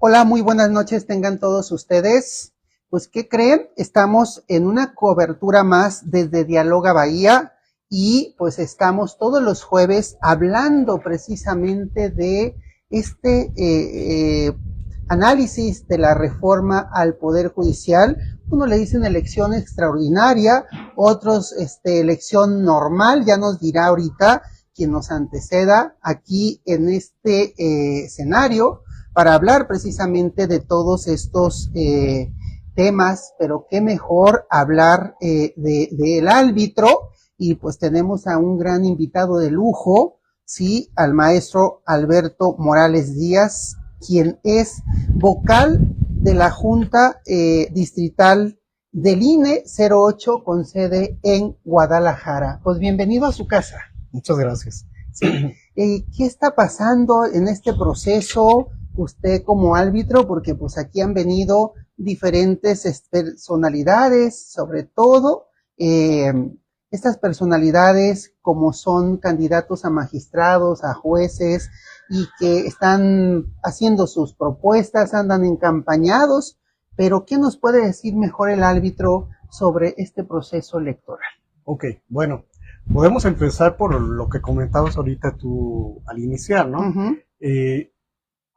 Hola, muy buenas noches tengan todos ustedes. Pues, ¿qué creen? Estamos en una cobertura más desde Dialoga Bahía y pues estamos todos los jueves hablando precisamente de este análisis de la reforma al Poder Judicial. Uno le dicen elección extraordinaria, otros elección normal, ya nos dirá ahorita quien nos anteceda aquí en este escenario para hablar precisamente de todos estos temas, pero qué mejor hablar del árbitro, y pues tenemos a un gran invitado de lujo, sí, al maestro Alberto Morales Díaz, quien es vocal de la Junta Distrital del INE 08 con sede en Guadalajara. Pues bienvenido a su casa. Muchas gracias. Sí. ¿Qué está pasando en este proceso? Usted como árbitro, porque pues aquí han venido diferentes personalidades, sobre todo estas personalidades como son candidatos a magistrados, a jueces, y que están haciendo sus propuestas, andan encampañados, pero ¿qué nos puede decir mejor el árbitro sobre este proceso electoral? Ok, bueno, podemos empezar por lo que comentabas ahorita tú al iniciar, ¿no? Uh-huh.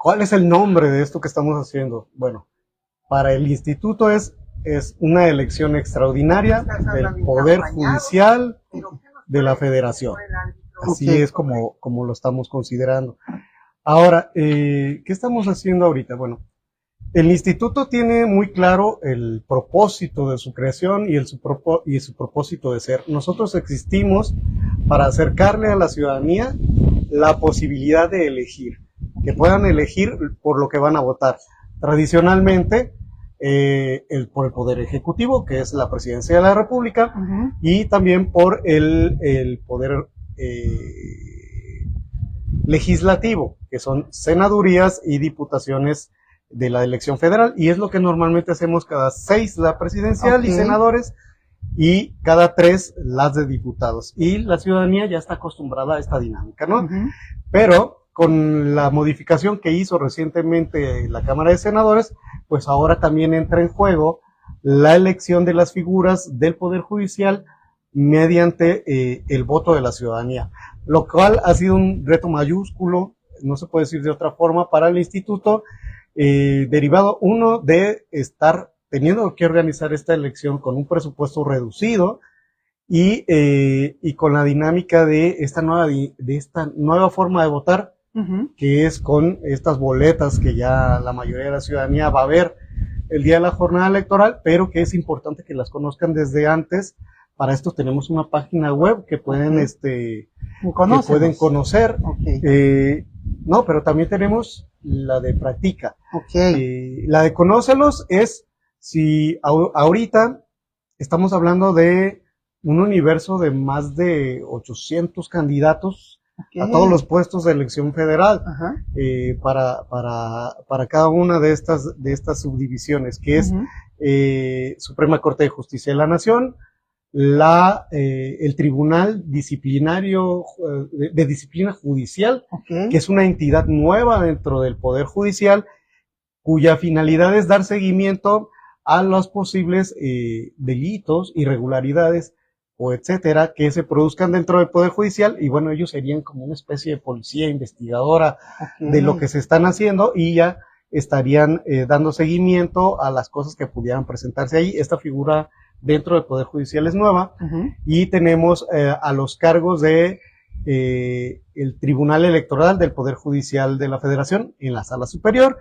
¿Cuál es el nombre de esto que estamos haciendo? Bueno, para el instituto es una elección extraordinaria del Poder Judicial de la Federación. Así es como lo estamos considerando. Ahora, ¿qué estamos haciendo ahorita? Bueno, el instituto tiene muy claro el propósito de su creación y su propósito de ser. Nosotros existimos para acercarle a la ciudadanía la posibilidad de elegir, que puedan elegir por lo que van a votar. Tradicionalmente, por el Poder Ejecutivo, que es la Presidencia de la República, uh-huh, y también por el Poder Legislativo, que son senadurías y diputaciones de la elección federal, y es lo que normalmente hacemos cada 6 la presidencial, okay, y senadores, y cada 3 las de diputados. Y la ciudadanía ya está acostumbrada a esta dinámica, ¿no? Uh-huh. Pero con la modificación que hizo recientemente la Cámara de Senadores, pues ahora también entra en juego la elección de las figuras del Poder Judicial mediante el voto de la ciudadanía, lo cual ha sido un reto mayúsculo, no se puede decir de otra forma, para el instituto, derivado uno de estar teniendo que organizar esta elección con un presupuesto reducido y con la dinámica de esta nueva forma de votar, uh-huh, que es con estas boletas que ya la mayoría de la ciudadanía va a ver el día de la jornada electoral, pero que es importante que las conozcan desde antes. Para esto tenemos una página web que pueden, okay, que pueden conocer. Okay. No, pero también tenemos la de Practica. Okay. La de Conócelos es, si ahorita estamos hablando de un universo de más de 800 candidatos, okay, a todos los puestos de elección federal, uh-huh, para cada una de estas subdivisiones, que es, uh-huh, Suprema Corte de Justicia de la Nación, el Tribunal Disciplinario de Disciplina Judicial, okay, que es una entidad nueva dentro del Poder Judicial, cuya finalidad es dar seguimiento a los posibles delitos, irregularidades o etcétera que se produzcan dentro del Poder Judicial, y bueno, ellos serían como una especie de policía investigadora, okay, de lo que se están haciendo, y ya estarían dando seguimiento a las cosas que pudieran presentarse ahí. Esta figura dentro del Poder Judicial es nueva, uh-huh, y tenemos a los cargos de el Tribunal Electoral del Poder Judicial de la Federación en la Sala Superior,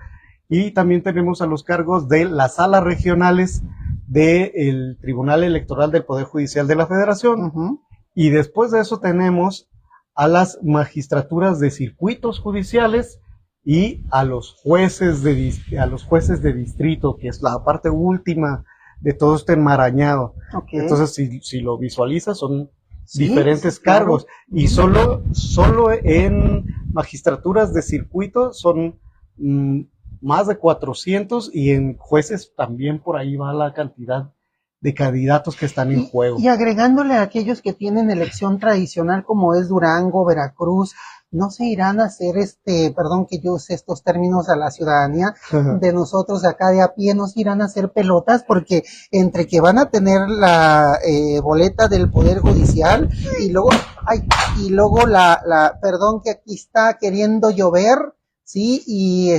y también tenemos a los cargos de las salas regionales del Tribunal Electoral del Poder Judicial de la Federación, uh-huh, y después de eso tenemos a las magistraturas de circuitos judiciales y a los jueces de distrito, que es la parte última de todo este enmarañado. Okay. Entonces, si lo visualizas, son, sí, diferentes cargos, claro, y solo en magistraturas de circuito son más de 400, y en jueces también por ahí va la cantidad de candidatos que están en juego. Y agregándole a aquellos que tienen elección tradicional como es Durango, Veracruz, no se irán a hacer perdón que yo use estos términos a la ciudadanía de nosotros acá de a pie, no se irán a hacer pelotas porque entre que van a tener la boleta del Poder Judicial y luego perdón que aquí está queriendo llover, sí, y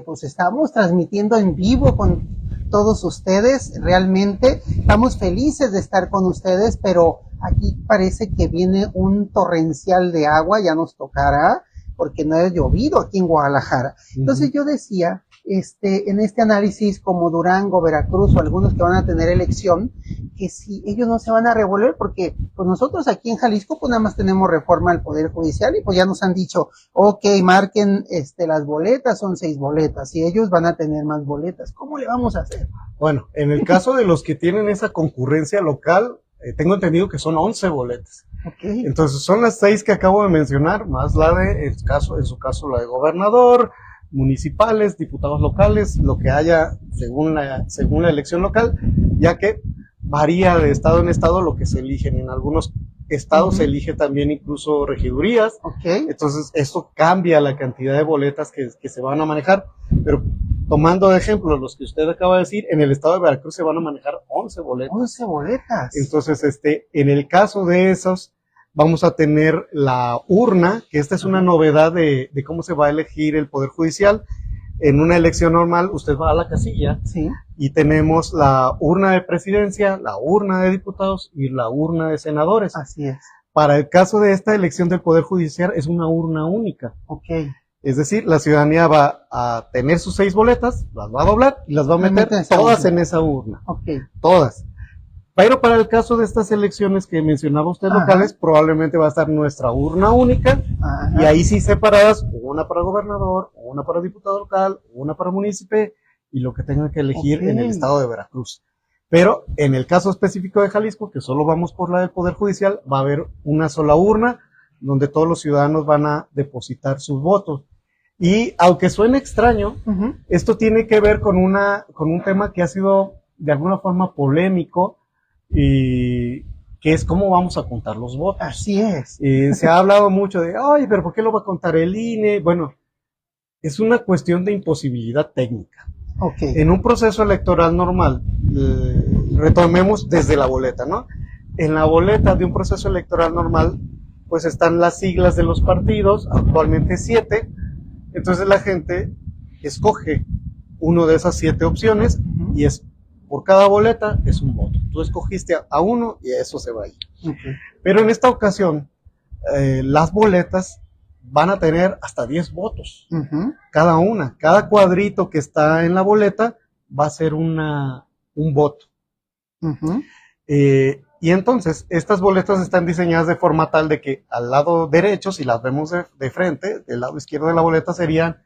pues estamos transmitiendo en vivo con todos ustedes, realmente estamos felices de estar con ustedes, pero aquí parece que viene un torrencial de agua, ya nos tocará, porque no ha llovido aquí en Guadalajara. Entonces yo decía, en este análisis como Durango, Veracruz o algunos que van a tener elección, que si ellos no se van a revolver, porque pues nosotros aquí en Jalisco pues nada más tenemos reforma al Poder Judicial y pues ya nos han dicho, ok, marquen las boletas, son 6 boletas y ellos van a tener más boletas. ¿Cómo le vamos a hacer? Bueno, en el caso de los que tienen esa concurrencia local, tengo entendido que son 11 boletas. Okay. Entonces son las 6 que acabo de mencionar, más la de, en su caso, la de gobernador, municipales, diputados locales, lo que haya según la elección local, ya que varía de estado en estado lo que se eligen. En algunos estados se elige también incluso regidurías. Okay. Entonces esto cambia la cantidad de boletas que se van a manejar, pero tomando de ejemplo los que usted acaba de decir, en el estado de Veracruz se van a manejar 11 boletas. 11 boletas. Entonces, en el caso de esos, vamos a tener la urna, que esta es una novedad de cómo se va a elegir el Poder Judicial. En una elección normal, usted va a la casilla, sí, y tenemos la urna de presidencia, la urna de diputados y la urna de senadores. Así es. Para el caso de esta elección del Poder Judicial, es una urna única. Okay. Es decir, la ciudadanía va a tener sus 6 boletas, las va a doblar y las va a meter todas en esa urna. Okay. Todas. Pero para el caso de estas elecciones que mencionaba usted locales, probablemente va a estar nuestra urna única, y ahí sí separadas, una para gobernador, una para diputado local, una para municipio, y lo que tengan que elegir en el estado de Veracruz. Pero en el caso específico de Jalisco, que solo vamos por la del Poder Judicial, va a haber una sola urna, donde todos los ciudadanos van a depositar sus votos. Y aunque suene extraño, esto tiene que ver con un tema que ha sido de alguna forma polémico, y que es cómo vamos a contar los votos. Así es. Se ha hablado mucho de, ay, pero ¿por qué lo va a contar el INE? Bueno, es una cuestión de imposibilidad técnica. Okay. En un proceso electoral normal, retomemos desde la boleta, ¿no? En la boleta de un proceso electoral normal, pues están las siglas de los partidos, actualmente 7, entonces la gente escoge uno de esas 7 opciones y es por cada boleta es un voto. Tú escogiste a uno y a eso se va a ir. Okay. Pero en esta ocasión, las boletas van a tener hasta 10 votos. Cada una. Cada cuadrito que está en la boleta va a ser un voto. Y entonces, estas boletas están diseñadas de forma tal de que al lado derecho, si las vemos de frente, del lado izquierdo de la boleta serían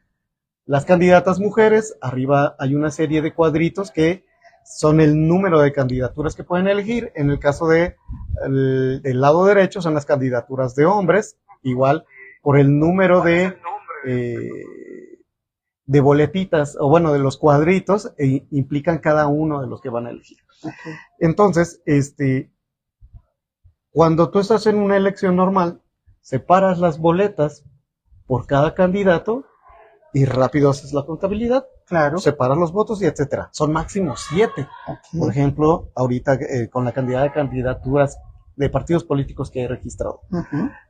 las candidatas mujeres. Arriba hay una serie de cuadritos que son el número de candidaturas que pueden elegir. En el caso del lado derecho son las candidaturas de hombres, igual por el número de boletitas, o bueno, de los cuadritos, implican cada uno de los que van a elegir. Okay. Entonces, cuando tú estás en una elección normal, separas las boletas por cada candidato y rápido haces la contabilidad. Claro. Separas los votos y etcétera. Son máximo 7. Okay. Por ejemplo, ahorita con la cantidad de candidaturas de partidos políticos que he registrado.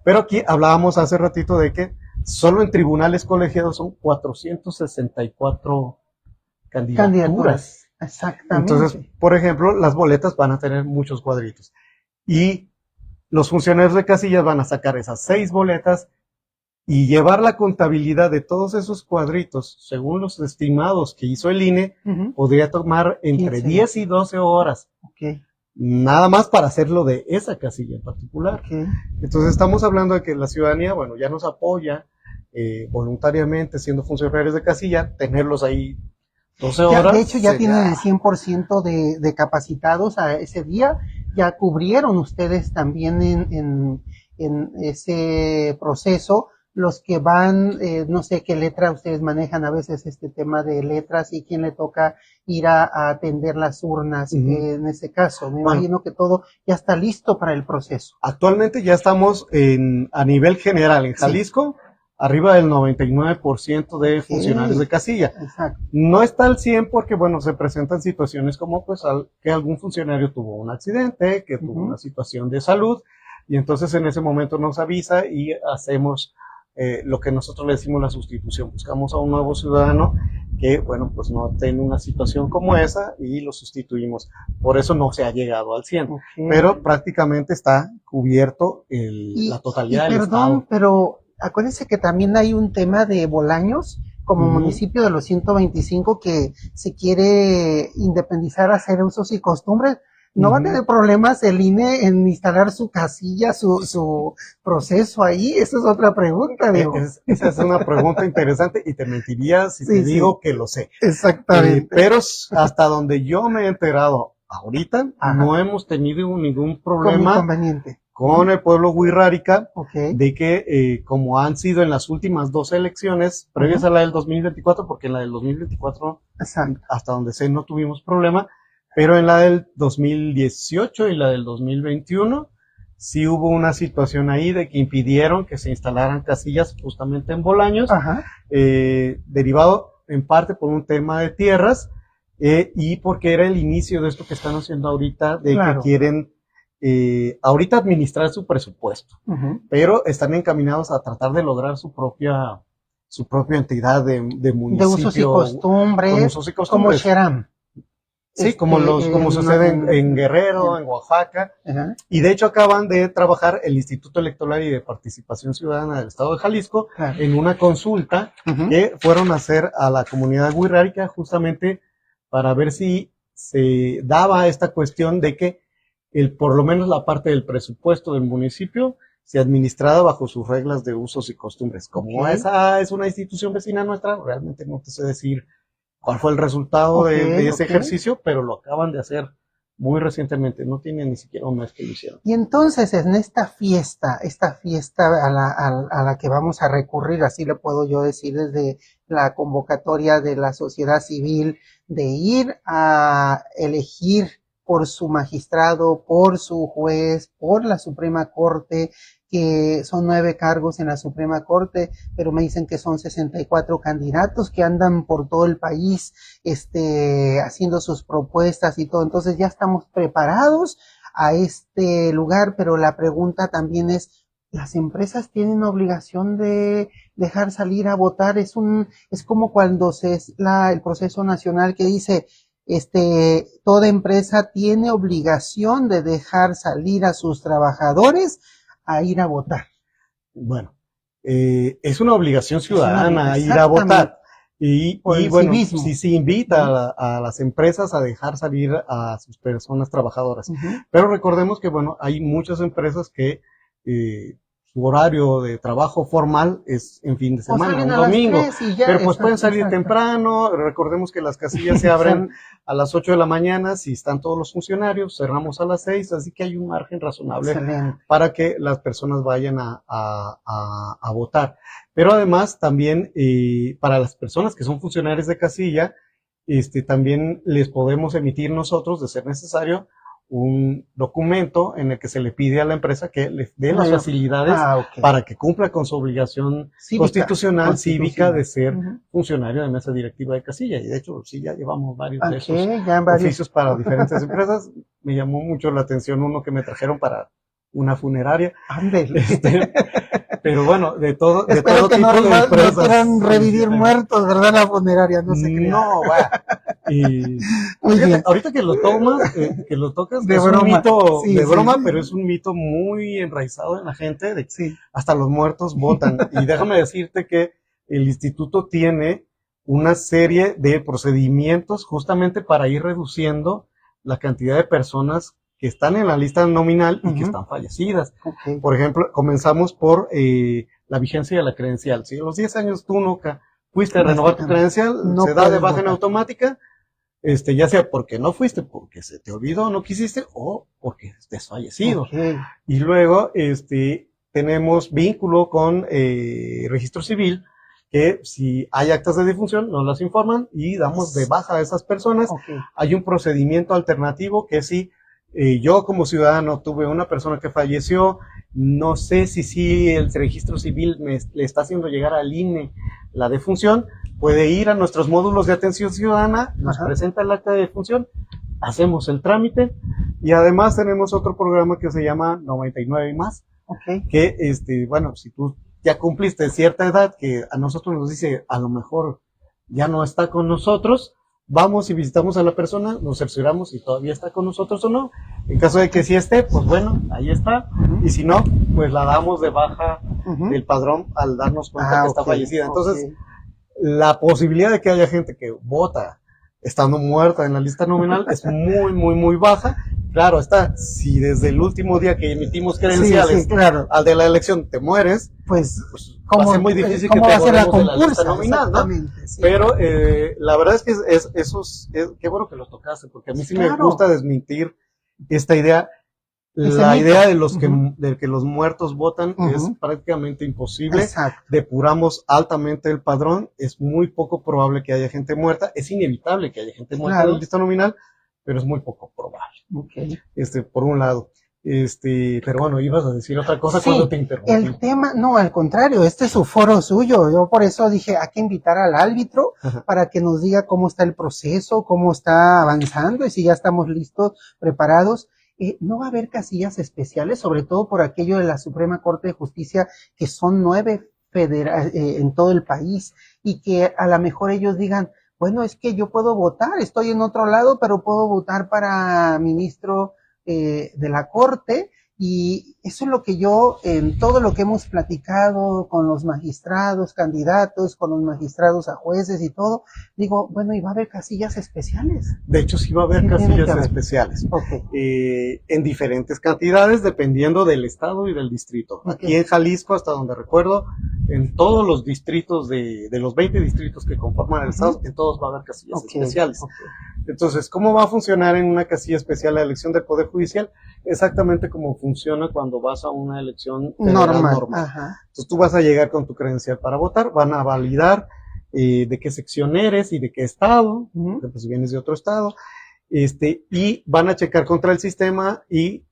Pero aquí hablábamos hace ratito de que solo en tribunales colegiados son 464 candidaturas. Exactamente. Entonces, por ejemplo, las boletas van a tener muchos cuadritos. Y los funcionarios de casillas van a sacar esas 6 boletas y llevar la contabilidad de todos esos cuadritos, según los estimados que hizo el INE, podría tomar entre 10 y 12 horas. Okay. Nada más para hacerlo de esa casilla en particular. Okay. Entonces estamos hablando de que la ciudadanía, bueno, ya nos apoya voluntariamente siendo funcionarios de casilla, tenerlos ahí 12 horas. De hecho, ya tienen el 100% de capacitados a ese día. Ya cubrieron ustedes también en ese proceso los que van, no sé qué letra ustedes manejan a veces este tema de letras y quién le toca ir a atender las urnas en ese caso. Me imagino que todo ya está listo para el proceso. Actualmente ya estamos a nivel general en Jalisco, arriba del 99% de funcionarios de casilla. Exacto. No está al 100 porque, bueno, se presentan situaciones como pues que algún funcionario tuvo un accidente, que tuvo una situación de salud, y entonces en ese momento nos avisa y hacemos lo que nosotros le decimos la sustitución. Buscamos a un nuevo ciudadano que, bueno, pues no tiene una situación como esa y lo sustituimos. Por eso no se ha llegado al 100, pero prácticamente está cubierto la totalidad del estado. Pero acuérdense que también hay un tema de Bolaños, como municipio de los 125 que se quiere independizar, hacer usos y costumbres. ¿No va a tener problemas el INE en instalar su casilla, su proceso ahí? Esa es otra pregunta, Diego. Esa es una pregunta interesante y te mentiría si te digo que lo sé. Exactamente. Pero hasta donde yo me he enterado ahorita, no hemos tenido ningún problema con el pueblo wixárika de que, como han sido en las últimas 2 elecciones, previas a la del 2024, porque en la del 2024, hasta donde sé, no tuvimos problema, pero en la del 2018 y la del 2021 sí hubo una situación ahí de que impidieron que se instalaran casillas justamente en Bolaños, derivado en parte por un tema de tierras y porque era el inicio de esto que están haciendo ahorita, de que quieren ahorita administrar su presupuesto, pero están encaminados a tratar de lograr su propia entidad de municipio. De usos y costumbres, como Xeram. Sí, como sucede en Guerrero, en Oaxaca, y de hecho acaban de trabajar el Instituto Electoral y de Participación Ciudadana del Estado de Jalisco en una consulta que fueron a hacer a la comunidad wixárika justamente para ver si se daba esta cuestión de que por lo menos la parte del presupuesto del municipio se administraba bajo sus reglas de usos y costumbres. Como esa es una institución vecina nuestra, realmente no te sé decir cuál fue el resultado de ese ejercicio, pero lo acaban de hacer muy recientemente, no tiene ni siquiera un mes que lo hicieron. Y entonces en esta fiesta a la que vamos a recurrir, así le puedo yo decir desde la convocatoria de la sociedad civil, de ir a elegir por su magistrado, por su juez, por la Suprema Corte, que son 9 cargos en la Suprema Corte, pero me dicen que son 64 candidatos que andan por todo el país, haciendo sus propuestas y todo. Entonces ya estamos preparados a este lugar, pero la pregunta también es, ¿las empresas tienen obligación de dejar salir a votar? Es como cuando el proceso nacional que dice, toda empresa tiene obligación de dejar salir a sus trabajadores a ir a votar. Bueno, es una obligación ciudadana ir a votar. Y bueno, sí se invita a las empresas a dejar salir a sus personas trabajadoras. Pero recordemos que, bueno, hay muchas empresas que su horario de trabajo formal es en fin de semana, un domingo. Pero pues pueden salir temprano. Recordemos que las casillas se abren a las 8 de la mañana si están todos los funcionarios, cerramos a las 6, así que hay un margen razonable para que las personas vayan a votar. Pero además también para las personas que son funcionarios de casilla, también les podemos emitir nosotros, de ser necesario, un documento en el que se le pide a la empresa que les dé las facilidades para que cumpla con su obligación constitucional, cívica de ser funcionario de mesa directiva de casilla. Y de hecho, sí, ya llevamos varios de esos oficios para diferentes empresas. Me llamó mucho la atención uno que me trajeron para una funeraria. Pero bueno, de todo tipo de empresas. No quieran revivir muertos, ¿verdad? La funeraria, no sé qué. No, va. Y ahorita que lo tomas, que lo tocas, de es broma. Un mito de broma, pero es un mito muy enraizado en la gente de que hasta los muertos votan. Y déjame decirte que el instituto tiene una serie de procedimientos justamente para ir reduciendo la cantidad de personas que están en la lista nominal y que están fallecidas. Por ejemplo, comenzamos por la vigencia de la credencial. Si a los 10 años tú nunca fuiste a renovar tu credencial, se da de baja en automática, ya sea porque no fuiste, porque se te olvidó, no quisiste, o porque estés fallecido. Y luego, tenemos vínculo con registro civil, que si hay actas de defunción nos las informan y damos de baja a esas personas. Okay. Hay un procedimiento alternativo que si yo como ciudadano tuve una persona que falleció, no sé si el registro civil le está haciendo llegar al INE la defunción, puede ir a nuestros módulos de atención ciudadana, nos presenta el acta de defunción, hacemos el trámite y además tenemos otro programa que se llama 99 y más, que bueno, si tú ya cumpliste cierta edad que a nosotros nos dice a lo mejor ya no está con nosotros, vamos y visitamos a la persona, nos cercioramos si todavía está con nosotros o no. En caso de que sí esté, pues bueno, ahí está. Y si no, pues la damos de baja del padrón al darnos cuenta que está fallecida. Entonces, la posibilidad de que haya gente que vota estando muerta en la lista nominal es muy, muy, muy baja. Claro está, si desde el último día que emitimos credenciales al de la elección te mueres, pues va a ser muy difícil que te borremos de la lista nominal, ¿no? Sí. Pero la verdad es que qué bueno que lo tocaste, porque a mí sí me gusta desmentir esta idea. La idea de que los muertos votan es prácticamente imposible. Exacto. Depuramos altamente el padrón, es muy poco probable que haya gente muerta, es inevitable que haya gente muerta en la lista nominal, pero es muy poco probable. Por un lado. Pero bueno, ibas a decir otra cosa cuando te interrumpí. El tema, no, al contrario, este es su foro suyo. Yo por eso dije, hay que invitar al árbitro para que nos diga cómo está el proceso, cómo está avanzando y si ya estamos listos, preparados. No va a haber casillas especiales, sobre todo por aquello de la Suprema Corte de Justicia, que son 9 en todo el país, y que a lo mejor ellos digan, bueno, es que yo puedo votar, estoy en otro lado, pero puedo votar para ministro de la Corte, y eso es lo que yo, en todo lo que hemos platicado con los magistrados, candidatos, con los magistrados a jueces y todo, digo, bueno, y va a haber casillas especiales. De hecho, sí va a haber casillas especiales. En diferentes cantidades, dependiendo del estado y del distrito. Aquí en Jalisco, hasta donde recuerdo, en todos los distritos de los 20 distritos que conforman el estado, en todos va a haber casillas especiales. Entonces, ¿cómo va a funcionar en una casilla especial la elección del Poder Judicial? Exactamente como funciona cuando vas a una elección normal. Entonces, tú vas a llegar con tu credencial para votar, van a validar de qué sección eres y de qué estado, pues si vienes de otro estado, y van a checar contra el sistema y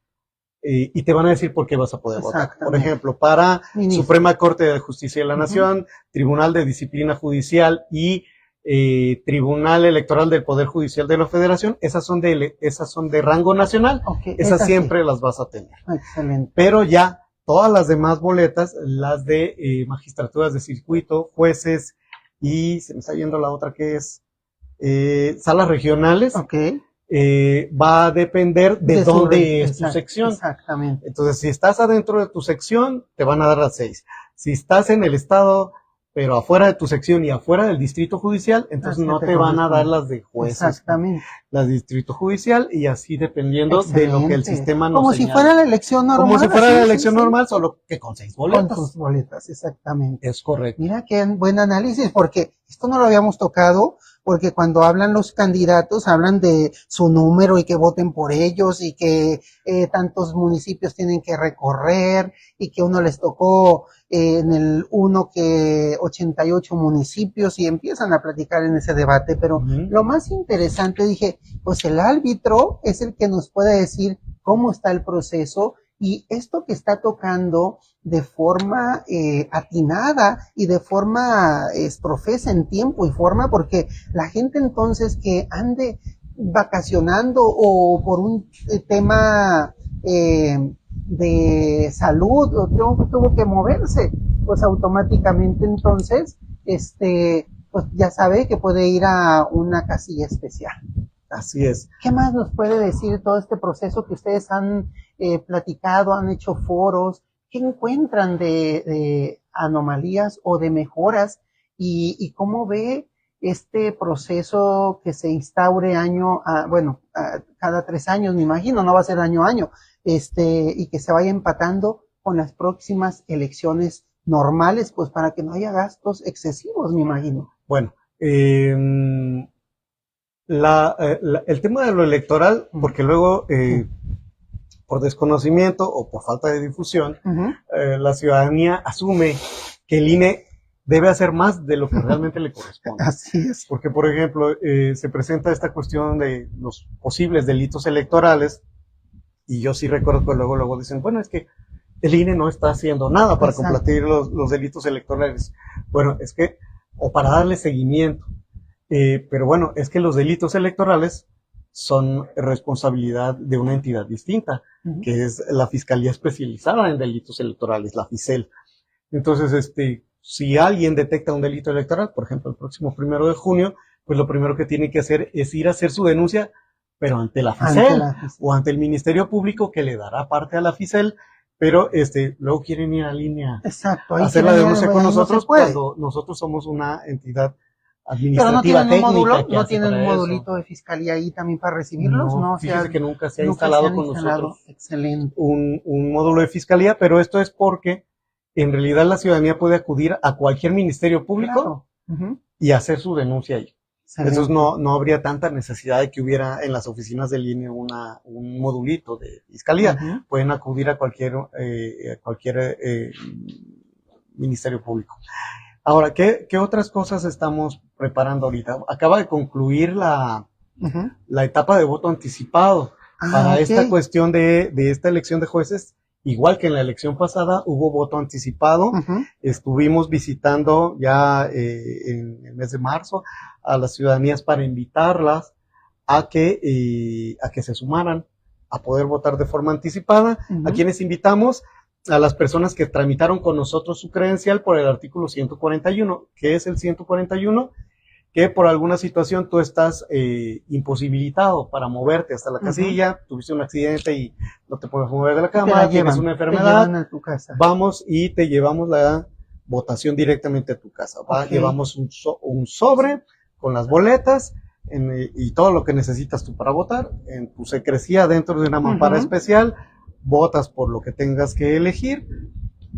te van a decir por qué vas a poder votar. Por ejemplo, para Suprema Corte de Justicia de la Nación, Tribunal de Disciplina Judicial y Tribunal Electoral del Poder Judicial de la Federación, esas son de rango nacional, esas siempre las vas a tener. Excelente. Pero ya todas las demás boletas, las de magistraturas de circuito, jueces y se me está yendo la otra que es salas regionales, va a depender de dónde es tu sección. Exactamente. Entonces, si estás adentro de tu sección, te van a dar las 6. Si estás en el estado pero afuera de tu sección y afuera del distrito judicial, entonces no te van a dar las de jueces. Exactamente. Las de distrito judicial y así dependiendo de lo que el sistema nos Como señala. Si fuera la elección normal. Como si fuera la elección normal, solo que con 6 boletas. Con sus boletas, exactamente. Es correcto. Mira qué buen análisis, porque esto no lo habíamos tocado, porque cuando hablan los candidatos, hablan de su número y que voten por ellos y que tantos municipios tienen que recorrer y que uno les tocó en el uno que 88 municipios y empiezan a platicar en ese debate, pero lo más interesante, dije, pues el árbitro es el que nos puede decir cómo está el proceso y esto que está tocando de forma atinada y de forma profesa en tiempo y forma, porque la gente entonces que ande vacacionando o por un tema de salud o tuvo que moverse, pues automáticamente entonces pues ya sabe que puede ir a una casilla especial. Así es. ¿Qué más nos puede decir todo este proceso que ustedes han platicado, han hecho foros? ¿Qué encuentran de anomalías o de mejoras? ¿Y cómo ve este proceso que se instaure cada 3 años, me imagino, no va a ser año a año, y que se vaya empatando con las próximas elecciones normales, pues para que no haya gastos excesivos, me imagino? Bueno, el tema de lo electoral, porque luego por desconocimiento o por falta de difusión, la ciudadanía asume que el INE debe hacer más de lo que realmente le corresponde. Así es. Porque, por ejemplo, se presenta esta cuestión de los posibles delitos electorales, y yo sí recuerdo que luego dicen, bueno, es que el INE no está haciendo nada para combatir los delitos electorales. Bueno, es que, o para darle seguimiento. Pero bueno, es que los delitos electorales son responsabilidad de una entidad distinta, que es la Fiscalía Especializada en Delitos Electorales, la FICEL. Entonces, si alguien detecta un delito electoral, por ejemplo, el próximo 1 de junio, pues lo primero que tiene que hacer es ir a hacer su denuncia, pero ante la FICEL o ante el Ministerio Público, que le dará parte a la FICEL, pero luego quieren ir a línea a hacer la denuncia con nosotros cuando nosotros somos una entidad administrativa. Pero no tienen un módulo, no tienen un modulito de fiscalía ahí también para recibirlos, ¿no? Fíjese que nunca se ha instalado con nosotros excelente. un módulo de fiscalía, pero esto es porque en realidad la ciudadanía puede acudir a cualquier ministerio público y hacer su denuncia ahí. Excelente. Entonces no habría tanta necesidad de que hubiera en las oficinas del INE un modulito de fiscalía. Pueden acudir a cualquier ministerio público. Ahora, ¿qué otras cosas estamos preparando ahorita? Acaba de concluir la etapa de voto anticipado para esta cuestión de esta elección de jueces. Igual que en la elección pasada, hubo voto anticipado. Estuvimos visitando ya en el mes de marzo a las ciudadanías para invitarlas a que se sumaran a poder votar de forma anticipada. ¿A quienes invitamos? A las personas que tramitaron con nosotros su credencial por el artículo 141. ¿Qué es el 141? Que por alguna situación tú estás imposibilitado para moverte hasta la casilla, tuviste un accidente y no te puedes mover de la cama, tienes una enfermedad, a tu casa. Vamos y te llevamos la votación directamente a tu casa. Llevamos un sobre con las boletas y todo lo que necesitas tú para votar, en tu secrecía dentro de una mampara especial, votas por lo que tengas que elegir,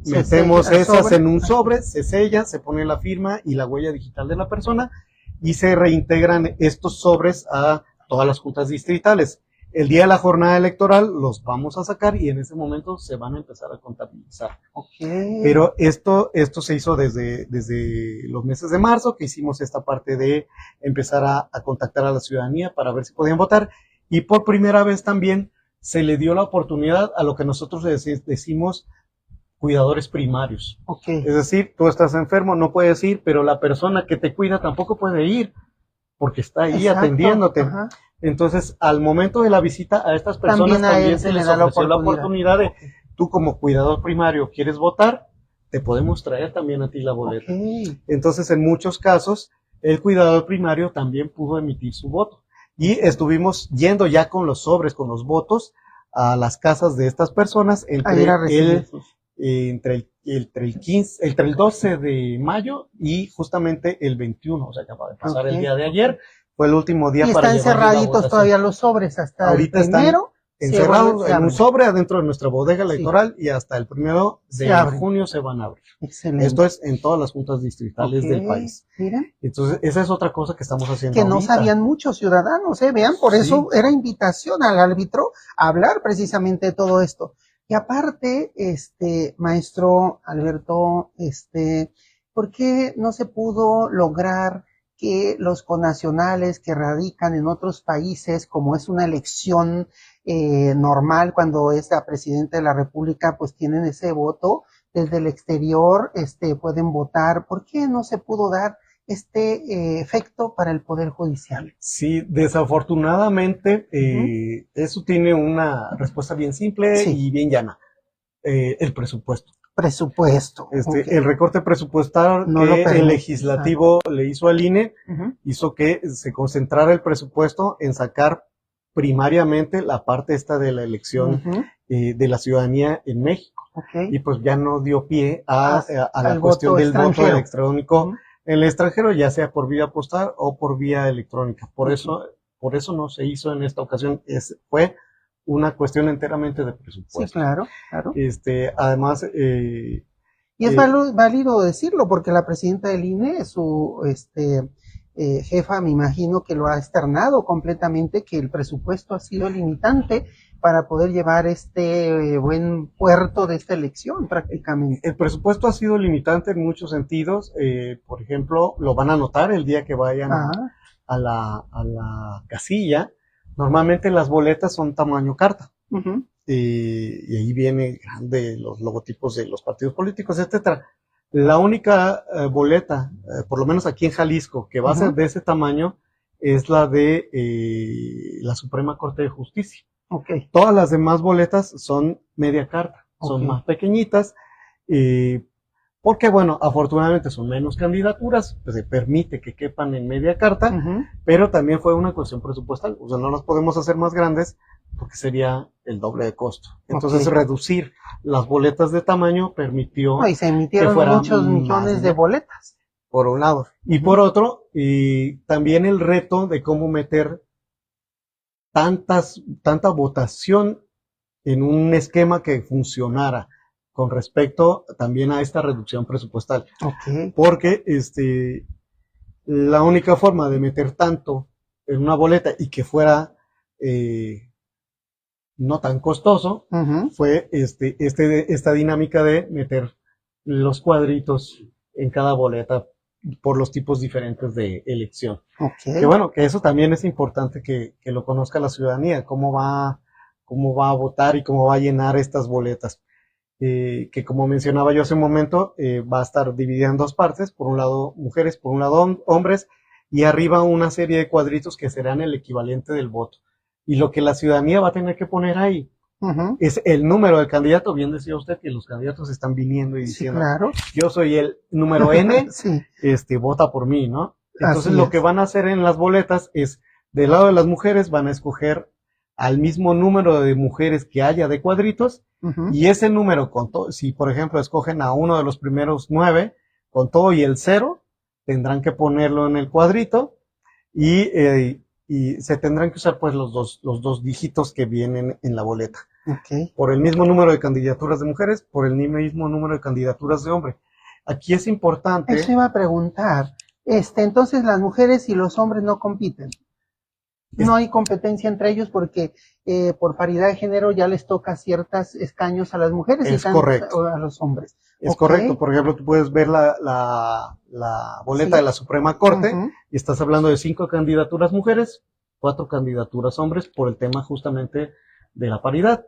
metemos esas en un sobre, se sella, se pone la firma y la huella digital de la persona, y se reintegran estos sobres a todas las juntas distritales. El día de la jornada electoral los vamos a sacar y en ese momento se van a empezar a contabilizar. Pero esto se hizo desde los meses de marzo, que hicimos esta parte de empezar a contactar a la ciudadanía para ver si podían votar, y por primera vez también se le dio la oportunidad a lo que nosotros decimos cuidadores primarios. Es decir, tú estás enfermo, no puedes ir, pero la persona que te cuida tampoco puede ir, porque está ahí atendiéndote. Entonces, al momento de la visita a estas personas también se les ofreció la oportunidad de, tú como cuidador primario quieres votar, te podemos traer también a ti la boleta. Entonces, en muchos casos, el cuidador primario también pudo emitir su voto. Y estuvimos yendo ya con los sobres, con los votos, a las casas de estas personas entre el 12 de mayo y justamente el 21, o sea, acaba de pasar el día de ayer, fue el último día para llevar la votación. ¿Y están cerraditos todavía los sobres hasta ahorita el primero? Encerrados en un sobre adentro de nuestra bodega electoral y hasta el 1 de junio se van a abrir. Excelente. Esto es en todas las juntas distritales del país. Mira. Entonces, esa es otra cosa que estamos haciendo que no sabían muchos ciudadanos, vean, por eso era invitación al árbitro a hablar precisamente de todo esto. Y aparte, maestro Alberto, ¿por qué no se pudo lograr que los connacionales que radican en otros países, como es una elección normal cuando es la presidenta de la República, pues tienen ese voto desde el exterior, pueden votar? ¿Por qué no se pudo dar efecto para el Poder Judicial? Sí, desafortunadamente, eso tiene una respuesta bien simple y bien llana. El presupuesto. El recorte presupuestal que el legislativo le hizo al INE hizo que se concentrara el presupuesto en sacar primariamente la parte esta de la elección de la ciudadanía en México. Y pues ya no dio pie a la cuestión del voto electrónico en el extranjero, ya sea por vía postal o por vía electrónica. Por eso no se hizo en esta ocasión. Fue una cuestión enteramente de presupuesto. Sí, claro. Además, y es válido decirlo, porque la presidenta del INE, su jefa, me imagino que lo ha externado completamente, que el presupuesto ha sido limitante para poder llevar este buen puerto de esta elección prácticamente. El presupuesto ha sido limitante en muchos sentidos. Por ejemplo, lo van a notar el día que vayan a la casilla. Normalmente las boletas son tamaño carta. Uh-huh. Y ahí viene grande los logotipos de los partidos políticos, etcétera. La única boleta, por lo menos aquí en Jalisco, que va a ser de ese tamaño, es la de la Suprema Corte de Justicia. Okay. Todas las demás boletas son media carta, son más pequeñitas, porque bueno, afortunadamente son menos candidaturas, pues se permite que quepan en media carta, pero también fue una cuestión presupuestal, o sea, no las podemos hacer más grandes porque sería el doble de costo. Entonces reducir las boletas de tamaño permitió y se emitieron muchos millones de boletas. Por un lado. Y por otro, también el reto de cómo meter tanta votación en un esquema que funcionara con respecto también a esta reducción presupuestal. Okay. Porque la única forma de meter tanto en una boleta y que fuera no tan costoso fue esta dinámica de meter los cuadritos en cada boleta por los tipos diferentes de elección. Okay. Que bueno, que eso también es importante que lo conozca la ciudadanía, cómo va a votar y cómo va a llenar estas boletas. Que como mencionaba yo hace un momento, va a estar dividida en dos partes, por un lado mujeres, por un lado hombres, y arriba una serie de cuadritos que serán el equivalente del voto. Y lo que la ciudadanía va a tener que poner ahí es el número del candidato. Bien decía usted que los candidatos están viniendo y diciendo, claro, yo soy el número N, sí, vota por mí, ¿no? Entonces lo que van a hacer en las boletas es, del lado de las mujeres van a escoger al mismo número de mujeres que haya de cuadritos, y ese número, si por ejemplo escogen a uno de los primeros 9, con todo y el 0, tendrán que ponerlo en el cuadrito, y se tendrán que usar pues los dos dígitos que vienen en la boleta. Okay. Por el mismo número de candidaturas de mujeres, por el mismo número de candidaturas de hombres. Aquí es importante. Eso iba a preguntar. Entonces las mujeres y los hombres no compiten. No hay competencia entre ellos porque por paridad de género ya les toca ciertos escaños a las mujeres es y correcto. a los hombres. Es correcto. Por ejemplo, tú puedes ver la boleta de la Suprema Corte y estás hablando de 5 candidaturas mujeres, 4 candidaturas hombres por el tema justamente de la paridad.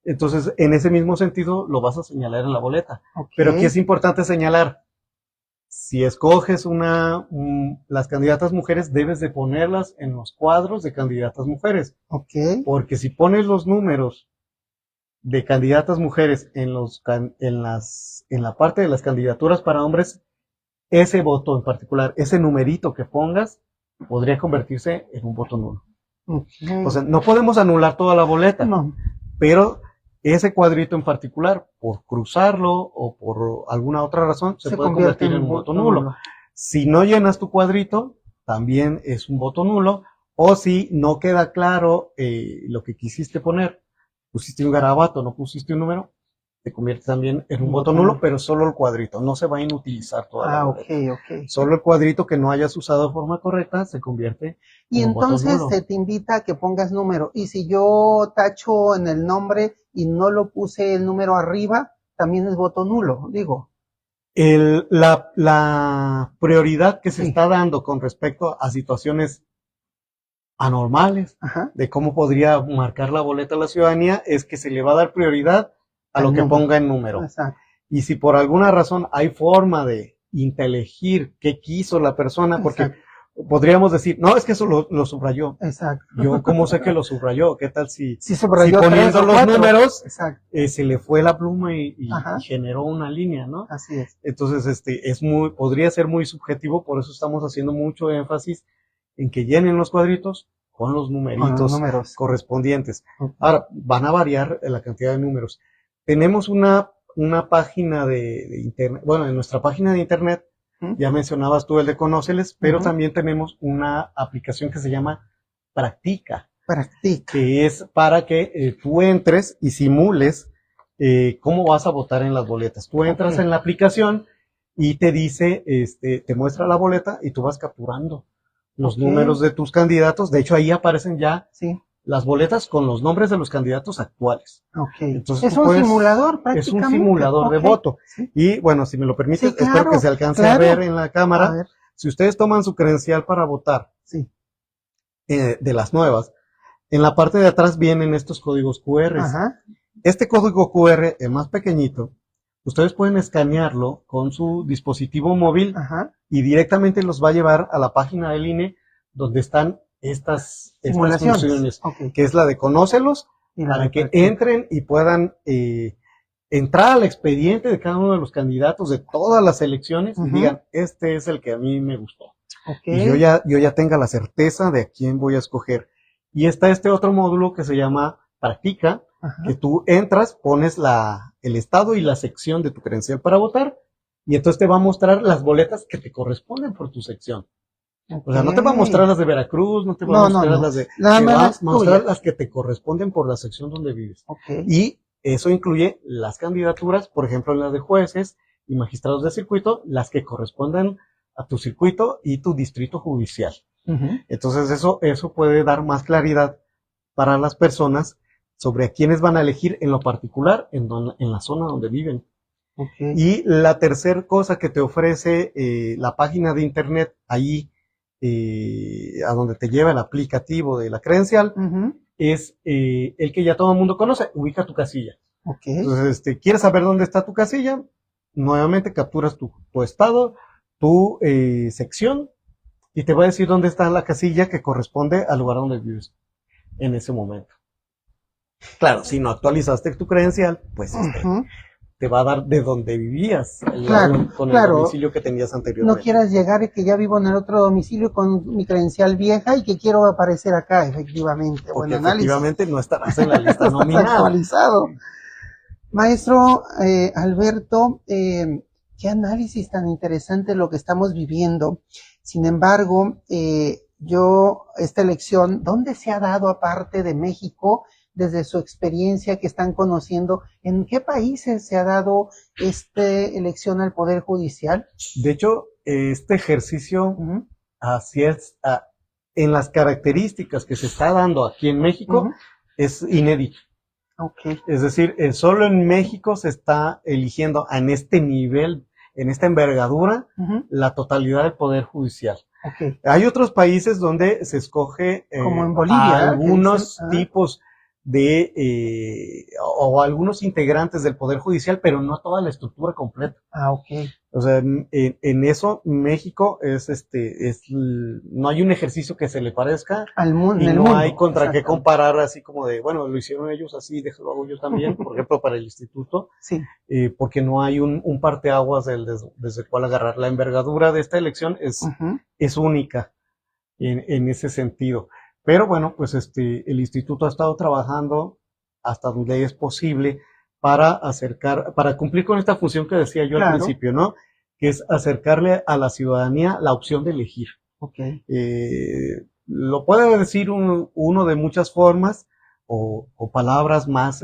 Entonces, en ese mismo sentido, lo vas a señalar en la boleta. Pero aquí es importante señalar, si escoges las candidatas mujeres, debes de ponerlas en los cuadros de candidatas mujeres. Porque si pones los números de candidatas mujeres en la parte de las candidaturas para hombres, ese voto en particular, ese numerito que pongas, podría convertirse en un voto nulo. O sea, no podemos anular toda la boleta, pero ese cuadrito en particular, por cruzarlo o por alguna otra razón, se puede convertir en un voto nulo. Si no llenas tu cuadrito, también es un voto nulo, o si no queda claro lo que quisiste poner, pusiste un garabato, no pusiste un número, te convierte también en un voto nulo, pero solo el cuadrito, no se va a inutilizar toda la boleta. Solo el cuadrito que no hayas usado de forma correcta se convierte en un voto nulo. Y entonces se te invita a que pongas número, y si yo tacho en el nombre y no lo puse el número arriba, también es voto nulo, digo. La prioridad que se está dando con respecto a situaciones anormales, de cómo podría marcar la boleta a la ciudadanía, es que se le va a dar prioridad a lo que ponga en número. Y si por alguna razón hay forma de inteligir qué quiso la persona, porque podríamos decir, no, es que eso lo subrayó. Yo, ¿cómo sé que lo subrayó? ¿Qué tal si poniendo los números, se le fue la pluma y generó una línea, ¿no? Así es. Entonces, podría ser muy subjetivo, por eso estamos haciendo mucho énfasis en que llenen los cuadritos con los numeritos correspondientes. Ahora, van a variar la cantidad de números. Tenemos una página de internet, bueno, en nuestra página de internet, ya mencionabas tú el de Conóceles, pero también tenemos una aplicación que se llama Practica. Que es para que tú entres y simules cómo vas a votar en las boletas. Tú entras en la aplicación y te dice, te muestra la boleta y tú vas capturando los Ok. números de tus candidatos. De hecho, ahí aparecen ya Sí, las boletas con los nombres de los candidatos actuales. ok. Entonces Es tú un puedes, simulador es un prácticamente. simulador de Ok. voto. Sí, Y bueno, si me lo permites, sí, espero que claro, se alcance a claro. ver en la A cámara. ver, Si ustedes toman su credencial para votar sí. de las nuevas, en la parte de atrás vienen estos códigos QR. Ajá, Este código QR, el más pequeñito, ustedes pueden escanearlo con su dispositivo móvil ajá. y directamente los va a llevar a la página del INE donde están estas Simulaciones. funciones, Ok. que es la de conócelos, Y la para de que práctica. entren y puedan entrar al expediente de cada uno de los candidatos de todas las elecciones y Ujú. digan, este es el que a mí me gustó. Ok. Y yo ya tenga la certeza de a quién voy a escoger. Y está este otro módulo que se llama Practica, Ajá. que tú entras, pones el estado y la sección de tu credencial para votar, y entonces te va a mostrar las boletas que te corresponden por tu sección. O sea, no te va a mostrar las de Veracruz, no te va a No, mostrar no, no. las de... Nada Te más va a las mostrar tuyas. las que te corresponden por la sección donde vives. Ok. Y eso incluye las candidaturas, por ejemplo, las de jueces y magistrados de circuito, las que correspondan a tu circuito y tu distrito judicial. Ujú. Entonces eso puede dar más claridad para las personas sobre a quiénes van a elegir en lo particular en la zona donde viven. Ok. Y la tercera cosa que te ofrece la página de internet ahí, a donde te lleva el aplicativo de la credencial, Ujú. es el que ya todo el mundo conoce, ubica tu casilla. Ok. Entonces, ¿quieres saber dónde está tu casilla? Nuevamente capturas tu estado, tu sección, y te va a decir dónde está la casilla que corresponde al lugar donde vives en ese momento. Claro, si no actualizaste tu credencial, pues Ujú. te va a dar de dónde vivías, Claro, con el claro. domicilio que tenías No anteriormente. quieras llegar y que ya vivo en el otro domicilio con mi credencial vieja y que quiero aparecer acá, efectivamente. Porque Buen análisis. efectivamente no estarás en la lista Estás nominal. actualizado. Maestro Alberto, qué análisis tan interesante lo que estamos viviendo. Sin embargo, esta elección, ¿dónde se ha dado aparte de México, desde su experiencia que están conociendo? ¿En qué países se ha dado esta elección al Poder Judicial? De hecho, este ejercicio, Ujú, así es, en las características que se está dando aquí en México, ujú. es inédito. Ok, Es decir, solo en México se está eligiendo en este nivel, en esta envergadura, ujú, la totalidad del Poder Judicial. ok. Hay otros países donde se escoge Como en a Bolivia, que algunos dicen, tipos de, o algunos integrantes del Poder Judicial, pero no toda la estructura completa. ok. O sea, en eso México no hay un ejercicio que se le parezca En y el no mundo. hay contra qué Exactamente. comparar así como de, bueno, lo hicieron ellos así, déjalo hago yo también, por ejemplo, para el instituto, Sí. porque no hay un parteaguas desde el cual agarrar. La envergadura de esta elección Ujú. es única en ese sentido. Pero bueno, pues el instituto ha estado trabajando hasta donde es posible para cumplir con esta función que decía yo al Claro. principio, ¿no? Que es acercarle a la ciudadanía la opción de elegir. Ok. Lo puede decir uno de muchas formas o palabras más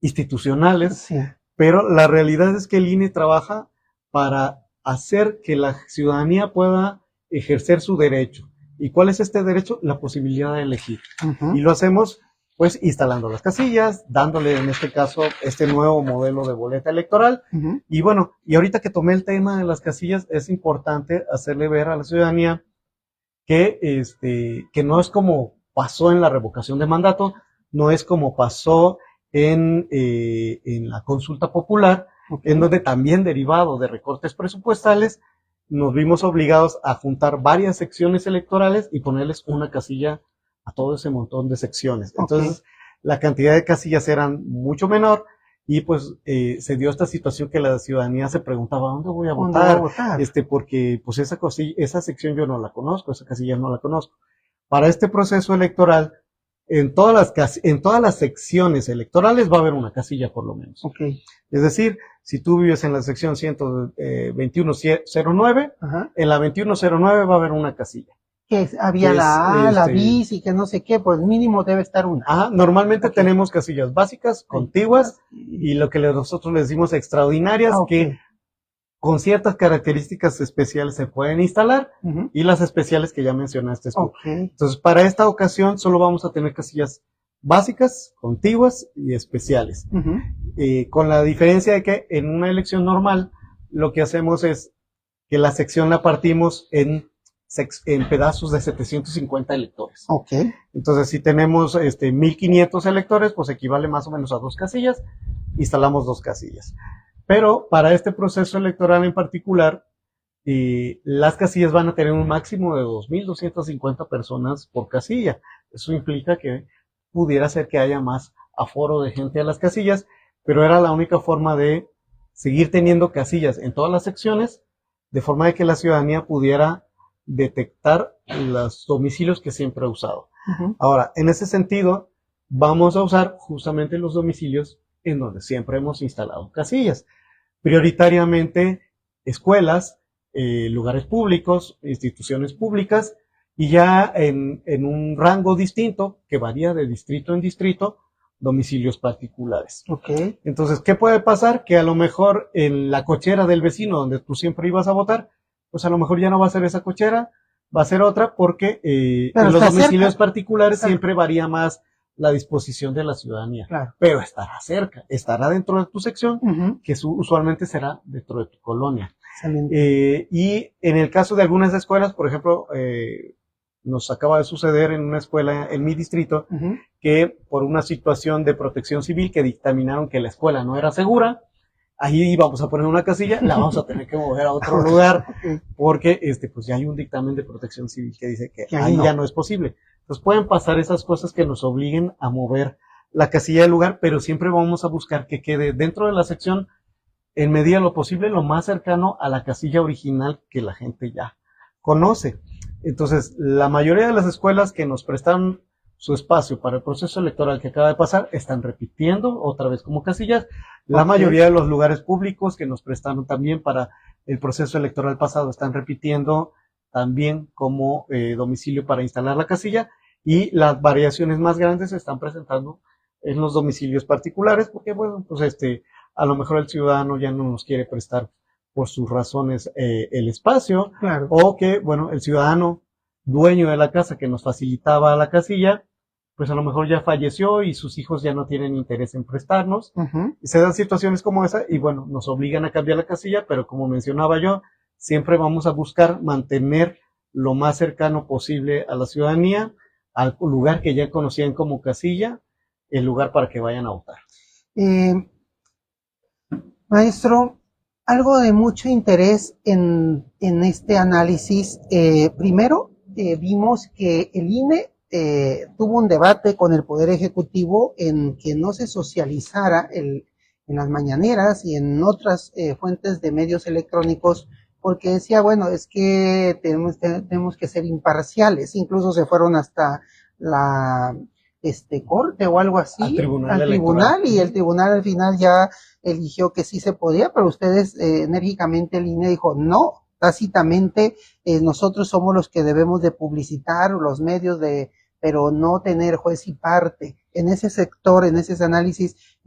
institucionales, Sí. pero la realidad es que el INE trabaja para hacer que la ciudadanía pueda ejercer su derecho. ¿Y cuál es este derecho? La posibilidad de elegir. Ujú. Y lo hacemos pues instalando las casillas, dándole en este caso este nuevo modelo de boleta electoral. Ujú. Y bueno, y ahorita que tomé el tema de las casillas, es importante hacerle ver a la ciudadanía que no es como pasó en la revocación de mandato, no es como pasó en la consulta popular, Ok. en donde también derivado de recortes presupuestales, nos vimos obligados a juntar varias secciones electorales y ponerles una casilla a todo ese montón de secciones. Entonces, la cantidad de casillas eran mucho menor y pues se dio esta situación que la ciudadanía se preguntaba, ¿dónde voy a ¿Dónde voy a votar? votar? Porque pues esa sección yo no la conozco, esa casilla no la conozco. Para este proceso electoral, en todas las secciones electorales va a haber una casilla por lo menos. Ok. Es decir, si tú vives en la sección 2109, Ajá. en la 2109 va a haber una casilla. Que había Que la A, es, la bis y que no sé qué, pues mínimo debe estar una. Normalmente Ok. tenemos casillas básicas, contiguas, y lo que nosotros les decimos extraordinarias, Ah, ok. que con ciertas características especiales se pueden instalar, y las especiales que ya mencionaste. Entonces, para esta ocasión solo vamos a tener casillas básicas, contiguas y especiales. Con la diferencia de que en una elección normal lo que hacemos es que la sección la partimos en pedazos de 750 electores. Entonces, si tenemos 1500 electores, pues equivale más o menos a 2 casillas, instalamos 2 casillas. Pero para este proceso electoral en particular, las casillas van a tener un máximo de 2.250 personas por casilla. Eso implica que pudiera ser que haya más aforo de gente a las casillas, pero era la única forma de seguir teniendo casillas en todas las secciones, de forma de que la ciudadanía pudiera detectar los domicilios que siempre ha usado. Ahora, en ese sentido, vamos a usar justamente los domicilios en donde siempre hemos instalado casillas. Prioritariamente escuelas, lugares públicos, instituciones públicas, y ya en un rango distinto que varía de distrito en distrito, domicilios particulares. Entonces, ¿qué puede pasar? Que a lo mejor en la cochera del vecino donde tú siempre ibas a votar, pues a lo mejor ya no va a ser esa cochera, va a ser otra, porque en los domicilios particulares siempre varía más la disposición de la ciudadanía. Pero estará cerca, estará dentro de tu sección, que usualmente será dentro de tu colonia. Y en el caso de algunas escuelas, por ejemplo, nos acaba de suceder en una escuela en mi distrito, que por una situación de protección civil que dictaminaron que la escuela no era segura, ahí vamos a poner una casilla, la vamos a tener que mover a otro lugar, porque pues ya hay un dictamen de protección civil que dice que ahí ya no es posible. Entonces pueden pasar esas cosas que nos obliguen a mover la casilla del lugar, pero siempre vamos a buscar que quede dentro de la sección, en medida de lo posible, lo más cercano a la casilla original que la gente ya conoce. Entonces, la mayoría de las escuelas que nos prestaron su espacio para el proceso electoral que acaba de pasar están repitiendo otra vez como casillas. La mayoría de los lugares públicos que nos prestaron también para el proceso electoral pasado están repitiendo también como domicilio para instalar la casilla, y las variaciones más grandes se están presentando en los domicilios particulares, porque bueno, pues a lo mejor el ciudadano ya no nos quiere prestar por sus razones el espacio, o que, bueno, el ciudadano dueño de la casa que nos facilitaba la casilla, pues a lo mejor ya falleció y sus hijos ya no tienen interés en prestarnos. Y se dan situaciones como esa y bueno, nos obligan a cambiar la casilla, pero como mencionaba yo, siempre vamos a buscar mantener lo más cercano posible a la ciudadanía, al lugar que ya conocían como casilla, el lugar para que vayan a votar. Maestro, algo de mucho interés en este análisis. Primero, vimos que el INE tuvo un debate con el Poder Ejecutivo en que no se socializara en las mañaneras y en otras fuentes de medios electrónicos, porque decía, bueno, es que tenemos que ser imparciales. Incluso se fueron hasta la corte o algo así, al tribunal, y el tribunal al final ya eligió que sí se podía, pero ustedes enérgicamente, el INE dijo no, tácitamente nosotros somos los que debemos de publicitar, los medios pero no tener juez y parte. En ese sector, en ese análisis,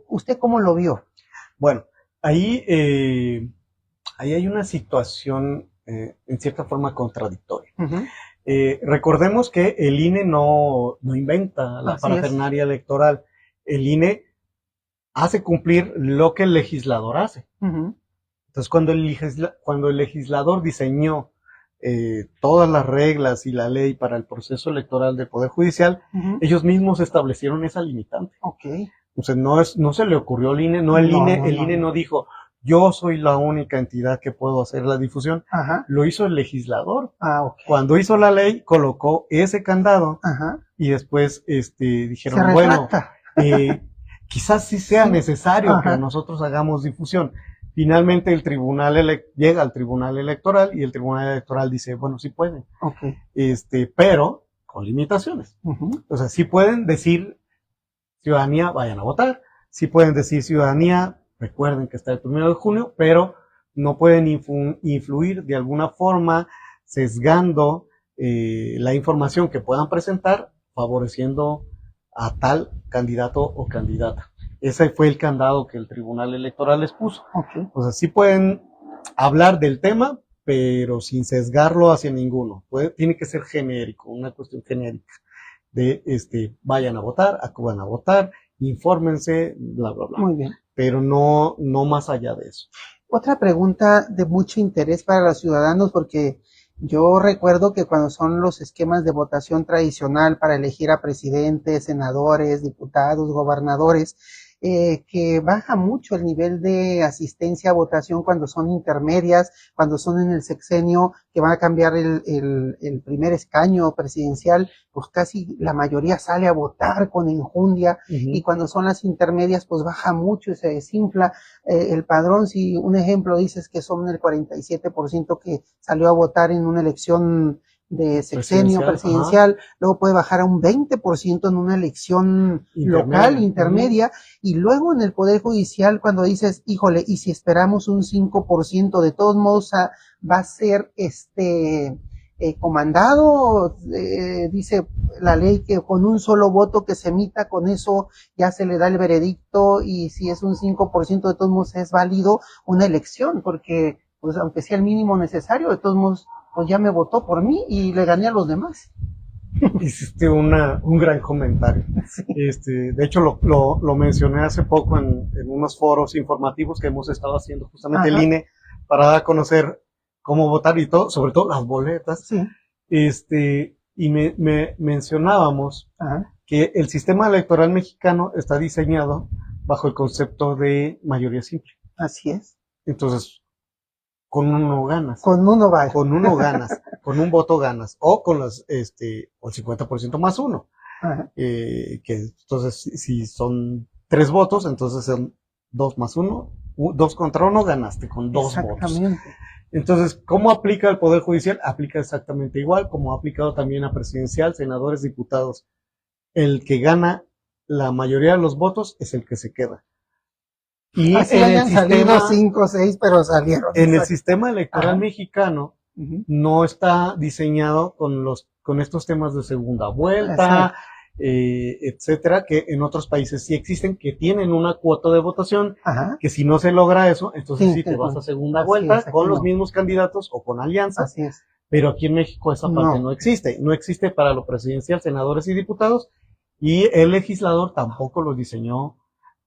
¿usted cómo lo vio? Bueno, ahí hay una situación en cierta forma contradictoria. Recordemos que el INE no inventa la parafernalia electoral. El INE hace cumplir lo que el legislador hace. Entonces, cuando el legislador diseñó todas las reglas y la ley para el proceso electoral del Poder Judicial, ellos mismos establecieron esa limitante. Entonces, no se le ocurrió al INE, el INE no dijo, yo soy la única entidad que puedo hacer la difusión. Lo hizo el legislador. Cuando hizo la ley, colocó ese candado y después dijeron, bueno, quizás sí sea necesario que nosotros hagamos difusión. Finalmente el tribunal llega al tribunal electoral y el tribunal electoral dice, bueno, sí pueden, pero con limitaciones. O sea, sí pueden decir, ciudadanía, vayan a votar, sí pueden decir, ciudadanía, recuerden que está el 1 de junio, pero no pueden influir de alguna forma, sesgando la información que puedan presentar, favoreciendo a tal candidato o candidata. Ese fue el candado que el Tribunal Electoral les puso. O sea, sí pueden hablar del tema, pero sin sesgarlo hacia ninguno. Tiene que ser genérico, una cuestión genérica de vayan a votar, acudan a votar, infórmense, bla, bla, bla. Muy bien. Pero no más allá de eso. Otra pregunta de mucho interés para los ciudadanos, porque yo recuerdo que cuando son los esquemas de votación tradicional para elegir a presidentes, senadores, diputados, gobernadores, que baja mucho el nivel de asistencia a votación cuando son intermedias, cuando son en el sexenio, que van a cambiar el primer escaño presidencial, pues casi la mayoría sale a votar con enjundia, y cuando son las intermedias, pues baja mucho y se desinfla el padrón. Si un ejemplo dices que son el 47% que salió a votar en una elección de sexenio presidencial, luego puede bajar a un 20% en una elección local, intermedia, y luego en el Poder Judicial cuando dices, híjole, y si esperamos un 5%, de todos modos va a ser comandado, dice la ley que con un solo voto que se emita, con eso ya se le da el veredicto, y si es un 5% de todos modos es válido una elección, porque pues aunque sea el mínimo necesario, de todos modos pues ya me votó por mí y le gané a los demás. Hiciste un gran comentario. Sí. De hecho, lo mencioné hace poco en unos foros informativos que hemos estado haciendo justamente el INE para dar a conocer cómo votar y todo, sobre todo las boletas. Sí. Y mencionábamos que el sistema electoral mexicano está diseñado bajo el concepto de mayoría simple. Así es. Entonces, con uno ganas. Con uno va. Con uno ganas. Con un voto ganas. O con los, o el 50% más uno. Que entonces, si son 3 votos, entonces son 2 más 1. 2 contra 1 ganaste con 2 votos. Exactamente. Entonces, ¿cómo aplica el Poder Judicial? Aplica exactamente igual, como ha aplicado también a presidencial, senadores, diputados. El que gana la mayoría de los votos es el que se queda. Y así hayan salido 5 o 6, pero salieron. En el sistema electoral mexicano no está diseñado con estos temas de segunda vuelta, etcétera, que en otros países sí existen, que tienen una cuota de votación, que si no se logra eso, entonces sí te vas a segunda vuelta con los mismos candidatos o con alianzas. Así es. Pero aquí en México esa parte no existe. No existe para lo presidencial, senadores y diputados, y el legislador tampoco lo diseñó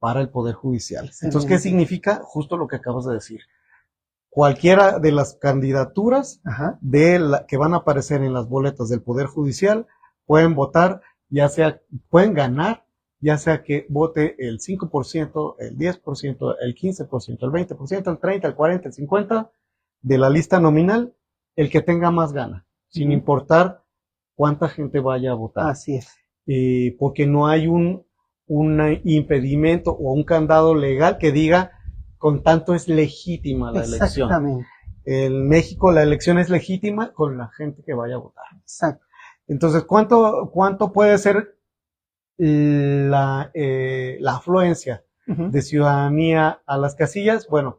para el Poder Judicial. Entonces, ¿qué significa? Justo lo que acabas de decir. Cualquiera de las candidaturas que van a aparecer en las boletas del Poder Judicial pueden votar, pueden ganar, ya sea que vote el 5%, el 10%, el 15%, el 20%, el 30%, el 40%, el 50% de la lista nominal, el que tenga más gana, sin importar cuánta gente vaya a votar. Así es. Porque no hay un impedimento o un candado legal que diga con tanto es legítima la elección. Exactamente. En México la elección es legítima con la gente que vaya a votar. Exacto. Entonces, ¿cuánto puede ser la afluencia de ciudadanía a las casillas? Bueno,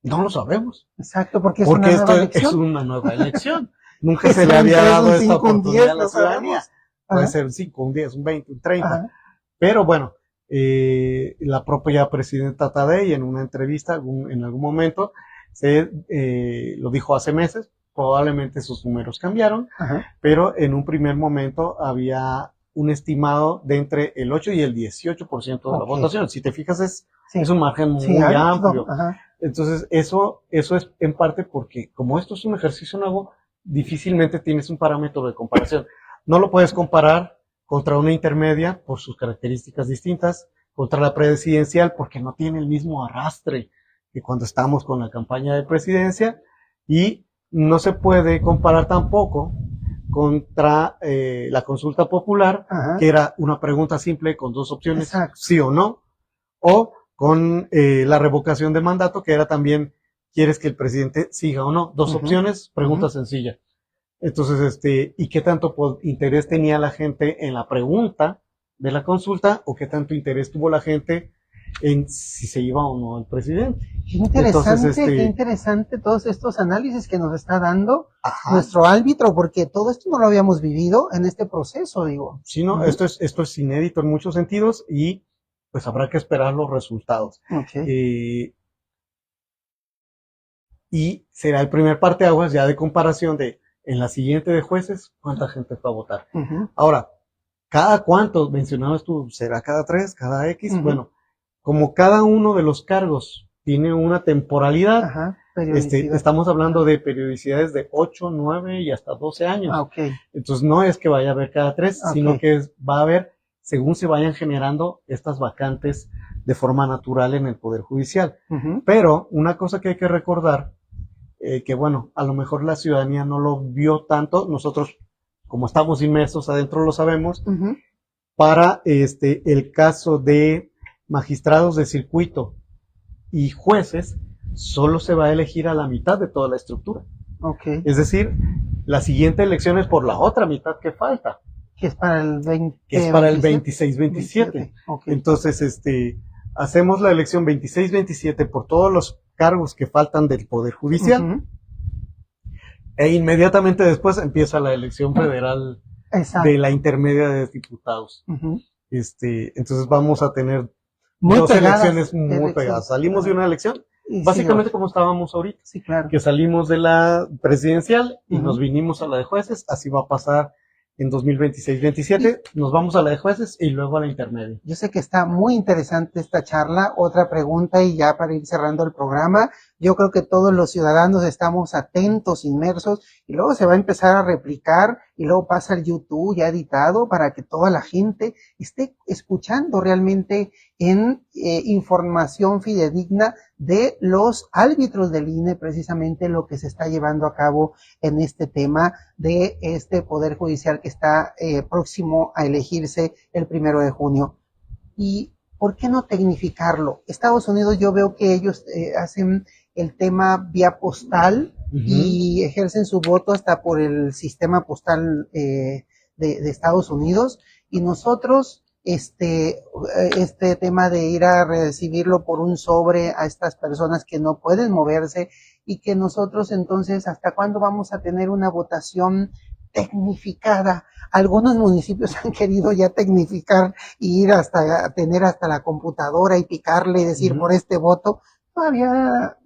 no lo sabemos. Exacto, porque esto es una nueva elección. Nunca se le había dado esta oportunidad a la ciudadanía. Puede ser un 5, un 10, un 20, un 30. Pero bueno, la propia presidenta Tadei en una entrevista en algún momento lo dijo hace meses, probablemente sus números cambiaron, pero en un primer momento había un estimado de entre el 8 y el 18% de la votación. Si te fijas es un margen muy amplio. Entonces eso es en parte porque como esto es un ejercicio nuevo, difícilmente tienes un parámetro de comparación. No lo puedes comparar contra una intermedia por sus características distintas, contra la presidencial porque no tiene el mismo arrastre que cuando estamos con la campaña de presidencia, y no se puede comparar tampoco contra la consulta popular, que era una pregunta simple con 2 opciones, sí o no, o con la revocación de mandato, que era también, ¿quieres que el presidente siga o no? 2 opciones, pregunta sencilla. Entonces, ¿y qué tanto interés tenía la gente en la pregunta de la consulta, o qué tanto interés tuvo la gente en si se iba o no el presidente? Qué interesante, entonces, qué interesante todos estos análisis que nos está dando nuestro árbitro, porque todo esto no lo habíamos vivido en este proceso, digo. Sí, no, esto es inédito en muchos sentidos, y pues habrá que esperar los resultados. y será el primer parteaguas ya de comparación de en la siguiente de jueces, cuánta gente fue a votar. Ahora, ¿cada cuánto mencionabas tú? ¿Será cada 3, cada X? Bueno, como cada uno de los cargos tiene una temporalidad, estamos hablando de periodicidades de 8, 9 y hasta 12 años. Entonces no es que vaya a haber cada 3, sino que va a haber según se vayan generando estas vacantes de forma natural en el Poder Judicial. Pero una cosa que hay que recordar, que bueno, a lo mejor la ciudadanía no lo vio tanto, nosotros como estamos inmersos adentro lo sabemos, para el caso de magistrados de circuito y jueces, solo se va a elegir a la mitad de toda la estructura. Es decir, la siguiente elección es por la otra mitad que falta. Que es para el 20, que es para el 26-27. Entonces, hacemos la elección 26-27 por todos los cargos que faltan del Poder Judicial. E inmediatamente después empieza la elección federal de la intermedia de diputados. Entonces vamos a tener dos elecciones muy pegadas. Salimos de una elección, básicamente como estábamos ahorita, que salimos de la presidencial y nos vinimos a la de jueces, así va a pasar en 2026-27, nos vamos a la de jueces y luego a la intermedia. Yo sé que está muy interesante esta charla. Otra pregunta y ya para ir cerrando el programa. Yo creo que todos los ciudadanos estamos atentos, inmersos, y luego se va a empezar a replicar y luego pasa el YouTube ya editado para que toda la gente esté escuchando realmente en información fidedigna de los árbitros del INE, precisamente lo que se está llevando a cabo en este tema de este Poder Judicial que está próximo a elegirse el 1 de junio. ¿Y por qué no tecnificarlo? Estados Unidos, yo veo que ellos hacen el tema vía postal y ejercen su voto hasta por el sistema postal de Estados Unidos, y nosotros este tema de ir a recibirlo por un sobre a estas personas que no pueden moverse, y que nosotros entonces, ¿hasta cuándo vamos a tener una votación tecnificada? Algunos municipios han querido ya tecnificar y ir hasta tener hasta la computadora y picarle y decir por este voto. Todavía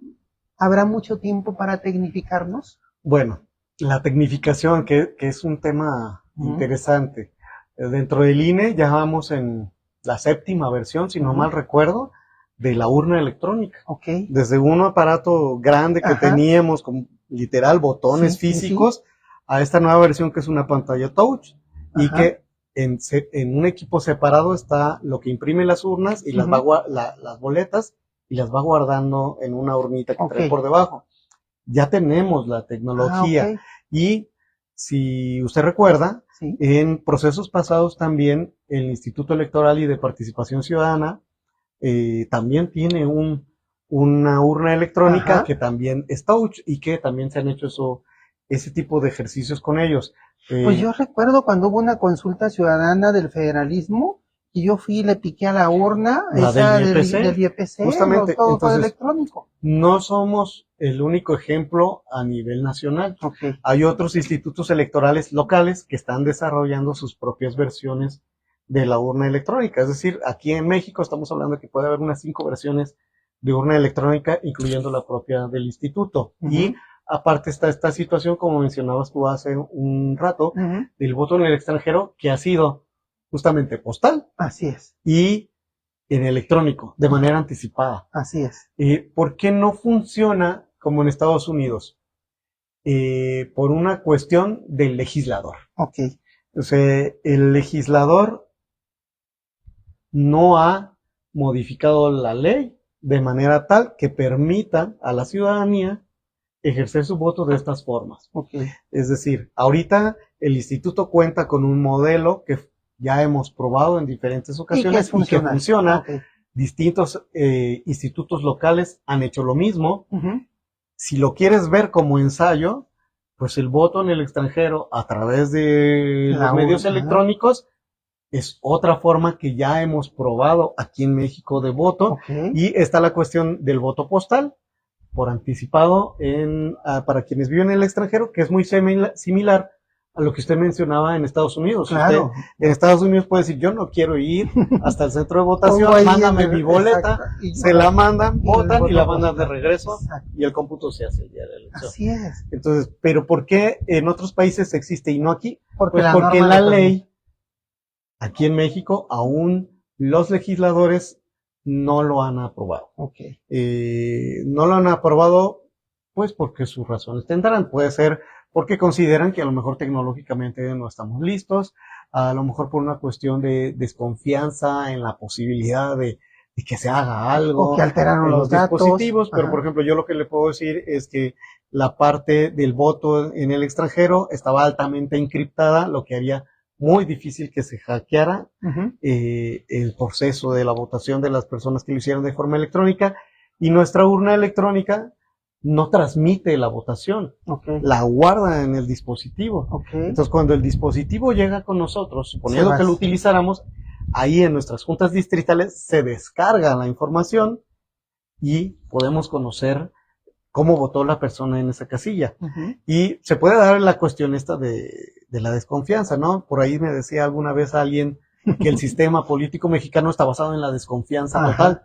habrá mucho tiempo para tecnificarnos. Bueno, la tecnificación, que es un tema interesante. Dentro del INE ya vamos en la 7ª versión, si no mal recuerdo, de la urna electrónica. Desde un aparato grande que teníamos con literal botones físicos a esta nueva versión que es una pantalla touch y que en un equipo separado está lo que imprime las urnas y las boletas y las va guardando en una urnita que trae por debajo. Ya tenemos la tecnología y si usted recuerda, en procesos pasados también el Instituto Electoral y de Participación Ciudadana también tiene una urna electrónica que también es touch y que también se han hecho ese tipo de ejercicios con ellos. Pues yo recuerdo cuando hubo una consulta ciudadana del federalismo y yo fui y le piqué a la urna del IEPC, justamente, todo fue electrónico. No somos el único ejemplo a nivel nacional. Hay otros institutos electorales locales que están desarrollando sus propias versiones de la urna electrónica. Es decir, aquí en México estamos hablando de que puede haber unas 5 versiones de urna electrónica, incluyendo la propia del instituto. Y aparte está esta situación, como mencionabas tú hace un rato, del voto en el extranjero, que ha sido justamente postal. Así es. Y en electrónico, de manera anticipada. Así es. ¿Por qué no funciona como en Estados Unidos? Por una cuestión del legislador. O sea, el legislador no ha modificado la ley de manera tal que permita a la ciudadanía ejercer su voto de estas formas. Es decir, ahorita el instituto cuenta con un modelo que ya hemos probado en diferentes ocasiones y que funciona. Distintos institutos locales han hecho lo mismo. Si lo quieres ver como ensayo, pues el voto en el extranjero a través de los medios electrónicos es otra forma que ya hemos probado aquí en México de voto. Y está la cuestión del voto postal por anticipado para quienes viven en el extranjero, que es muy similar a lo que usted mencionaba en Estados Unidos. Claro. Usted, en Estados Unidos puede decir, yo no quiero ir hasta el centro de votación, Pongo ahí mándame mi boleta, se la mandan, y votan y la voto mandan de regreso, exacto. y el cómputo se hace el día de la elección. Así es. Entonces, ¿pero por qué en otros países existe y no aquí? Porque Pues porque la norma ley, aquí en México, aún los legisladores no lo han aprobado. Okay. No lo han aprobado, pues porque sus razones tendrán. Puede ser porque consideran que a lo mejor tecnológicamente no estamos listos, a lo mejor por una cuestión de desconfianza en la posibilidad de que se haga algo, o que alteraron en los datos, dispositivos, pero ajá. por ejemplo yo lo que le puedo decir es que la parte del voto en el extranjero estaba altamente encriptada, lo que haría muy difícil que se hackeara el proceso de la votación de las personas que lo hicieron de forma electrónica, y nuestra urna electrónica no transmite la votación, la guarda en el dispositivo. Entonces, cuando el dispositivo llega con nosotros, suponiendo que lo utilizáramos, ahí en nuestras juntas distritales se descarga la información y podemos conocer cómo votó la persona en esa casilla. Y se puede dar la cuestión esta de la desconfianza, ¿no? Por ahí me decía alguna vez alguien que el sistema político mexicano está basado en la desconfianza total.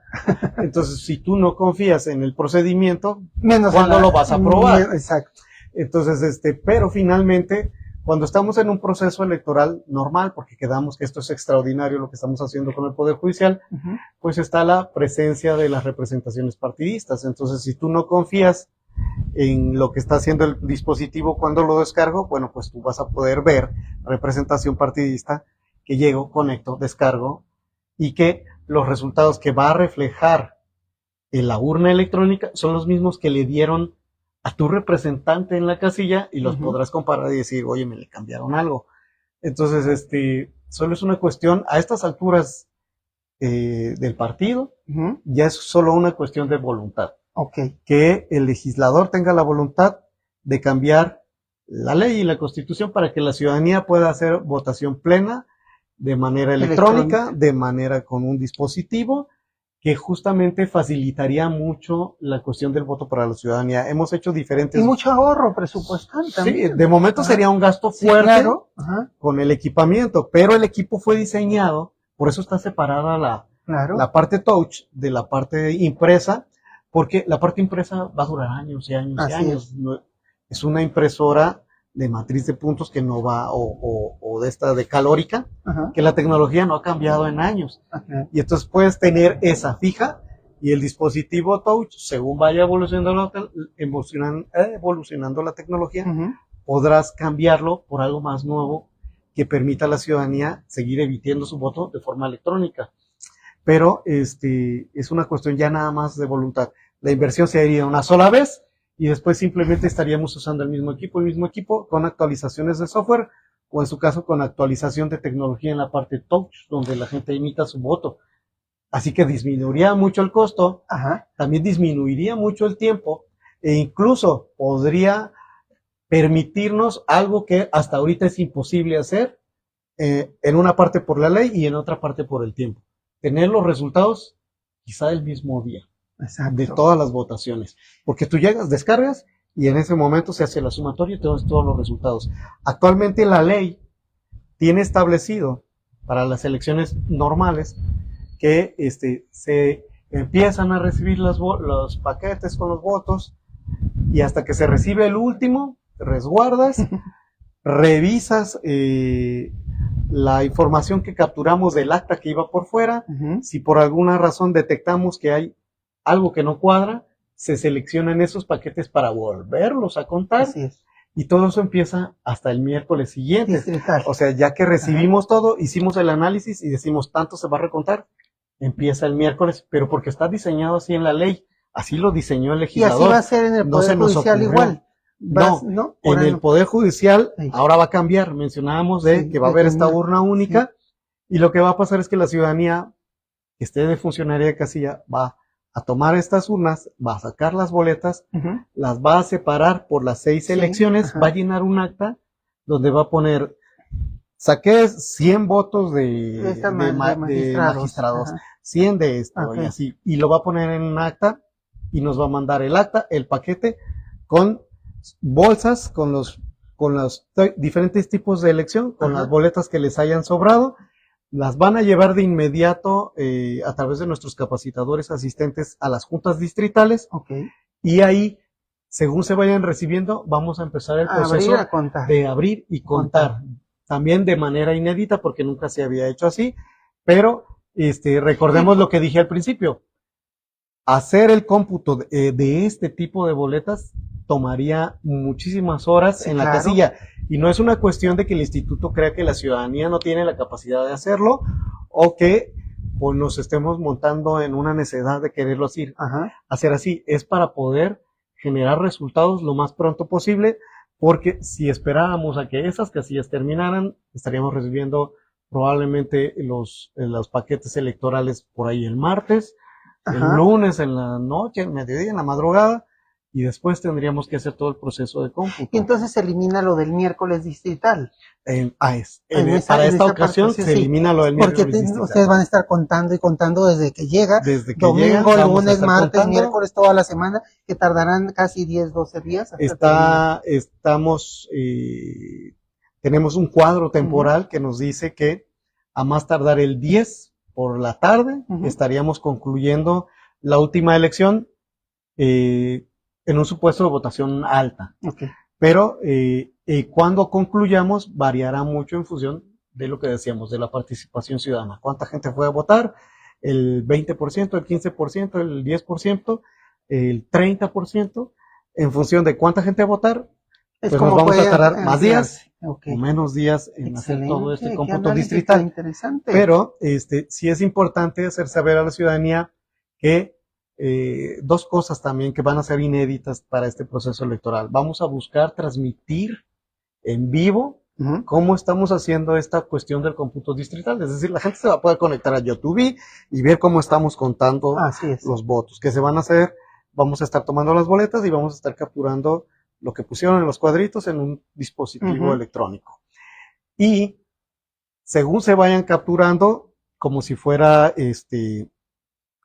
Entonces, si tú no confías en el procedimiento, ¿cuándo lo vas a aprobar? Exacto. Entonces, pero finalmente, cuando estamos en un proceso electoral normal, porque quedamos que esto es extraordinario lo que estamos haciendo con el Poder Judicial, pues está la presencia de las representaciones partidistas. Entonces, si tú no confías en lo que está haciendo el dispositivo cuando lo descargo, bueno, pues tú vas a poder ver representación partidista que llego, conecto, descargo, y que los resultados que va a reflejar en la urna electrónica son los mismos que le dieron a tu representante en la casilla, y los podrás comparar y decir, oye, me le cambiaron algo. Entonces, solo es una cuestión, a estas alturas del partido, ya es solo una cuestión de voluntad. Que el legislador tenga la voluntad de cambiar la ley y la Constitución para que la ciudadanía pueda hacer votación plena de manera electrónica, de manera con un dispositivo que justamente facilitaría mucho la cuestión del voto para la ciudadanía. Hemos hecho diferentes... Y mucho ahorro presupuestal también. Sí, de momento sería un gasto fuerte con el equipamiento, pero el equipo fue diseñado, por eso está separada la parte touch de la parte impresa, porque la parte impresa va a durar años y años y años. Es una impresora de matriz de puntos que no va, o de esta de calórica, que la tecnología no ha cambiado en años. Y entonces puedes tener esa fija, y el dispositivo touch, según vaya evolucionando la tecnología, podrás cambiarlo por algo más nuevo que permita a la ciudadanía seguir emitiendo su voto de forma electrónica. Pero es una cuestión ya nada más de voluntad. La inversión se haría una sola vez, y después simplemente estaríamos usando el mismo equipo con actualizaciones de software, o en su caso con actualización de tecnología en la parte touch, donde la gente emita su voto. Así que disminuiría mucho el costo, también disminuiría mucho el tiempo, e incluso podría permitirnos algo que hasta ahorita es imposible hacer, en una parte por la ley y en otra parte por el tiempo. Tener los resultados quizá el mismo día. De todas las votaciones, porque tú llegas, descargas, y en ese momento se hace la sumatoria y todos los resultados. Actualmente la ley tiene establecido para las elecciones normales que se empiezan a recibir los paquetes con los votos, y hasta que se recibe el último, resguardas, revisas la información que capturamos del acta que iba por fuera. Si por alguna razón detectamos que hay algo que no cuadra, se seleccionan esos paquetes para volverlos a contar, y todo eso empieza hasta el miércoles siguiente. O sea, ya que recibimos todo, hicimos el análisis y decimos tanto se va a recontar, empieza el miércoles, pero porque está diseñado así en la ley, así lo diseñó el legislador. Y así va a ser en el Poder Judicial igual. En el Poder Judicial ahora va a cambiar. Mencionábamos que va a haber esta urna única, y lo que va a pasar es que la ciudadanía que esté de funcionaria de casilla va a tomar estas urnas, va a sacar las boletas, las va a separar por las 6 elecciones, va a llenar un acta donde va a poner, saqué 100 votos de magistrados, 100 de esto, y así, y lo va a poner en un acta, y nos va a mandar el acta, el paquete, con bolsas, con con los diferentes tipos de elección, con Ajá. las boletas que les hayan sobrado, las van a llevar de inmediato a través de nuestros capacitadores asistentes a las juntas distritales, Ok. y ahí, según se vayan recibiendo, vamos a empezar el proceso A contar. de abrir y contar. También de manera inédita, porque nunca se había hecho así, pero recordemos lo que dije al principio. Hacer el cómputo de este tipo de boletas tomaría muchísimas horas en la claro. casilla, y no es una cuestión de que el instituto crea que la ciudadanía no tiene la capacidad de hacerlo, o que pues, nos estemos montando en una necesidad de quererlo hacer así. Es para poder generar resultados lo más pronto posible, porque si esperábamos a que esas casillas terminaran, estaríamos recibiendo probablemente los paquetes electorales por ahí el martes, el lunes en la noche, el mediodía, en la madrugada, y después tendríamos que hacer todo el proceso de cómputo. Y entonces se elimina lo del miércoles distrital. Para esta ocasión se elimina lo del miércoles distrital. Porque ustedes van a estar contando y contando desde que llega, domingo, lunes, martes, miércoles, toda la semana, que tardarán casi 10, 12 días. Tenemos un cuadro temporal que nos dice que a más tardar el 10 por la tarde estaríamos concluyendo la última elección en un supuesto de votación alta. Pero cuando concluyamos variará mucho en función de lo que decíamos, de la participación ciudadana. ¿Cuánta gente fue a votar? El 20%, el 15%, el 10%, el 30%. En función de cuánta gente va a votar, pues nos vamos a tardar más días o menos días en hacer todo este cómputo distrital. Interesante. Pero sí es importante hacer saber a la ciudadanía que dos cosas también que van a ser inéditas para este proceso electoral. Vamos a buscar transmitir en vivo cómo estamos haciendo esta cuestión del cómputo distrital. Es decir, la gente se va a poder conectar a YouTube y ver cómo estamos contando los votos que se van a hacer. Vamos a estar tomando las boletas y vamos a estar capturando lo que pusieron en los cuadritos en un dispositivo electrónico. Y según se vayan capturando, como si fuera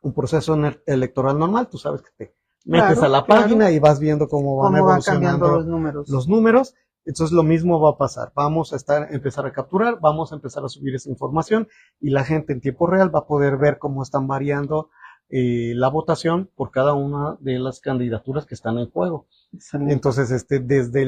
un proceso electoral normal, tú sabes que te metes a la página y vas viendo cómo van evolucionando los números. Entonces lo mismo va a pasar. Vamos a empezar a capturar, vamos a empezar a subir esa información, y la gente en tiempo real va a poder ver cómo están variando la votación por cada una de las candidaturas que están en juego. Excelente. Entonces, desde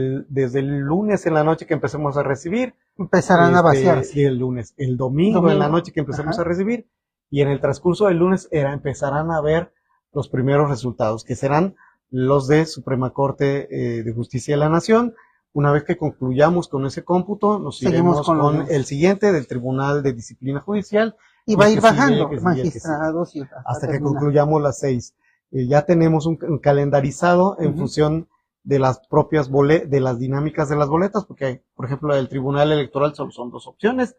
el lunes en la noche que empecemos a recibir, empezarán a vaciarse. Y el domingo en la noche que empecemos a recibir, y en el transcurso del lunes empezarán a ver los primeros resultados, que serán los de Suprema Corte de Justicia de la Nación. Una vez que concluyamos con ese cómputo, nos iremos con el siguiente del Tribunal de Disciplina Judicial. Y va a ir bajando magistrados hasta que concluyamos las 6. Ya tenemos un calendarizado en función de las propias de las dinámicas de las boletas, porque, por ejemplo, el Tribunal Electoral solo son 2 opciones,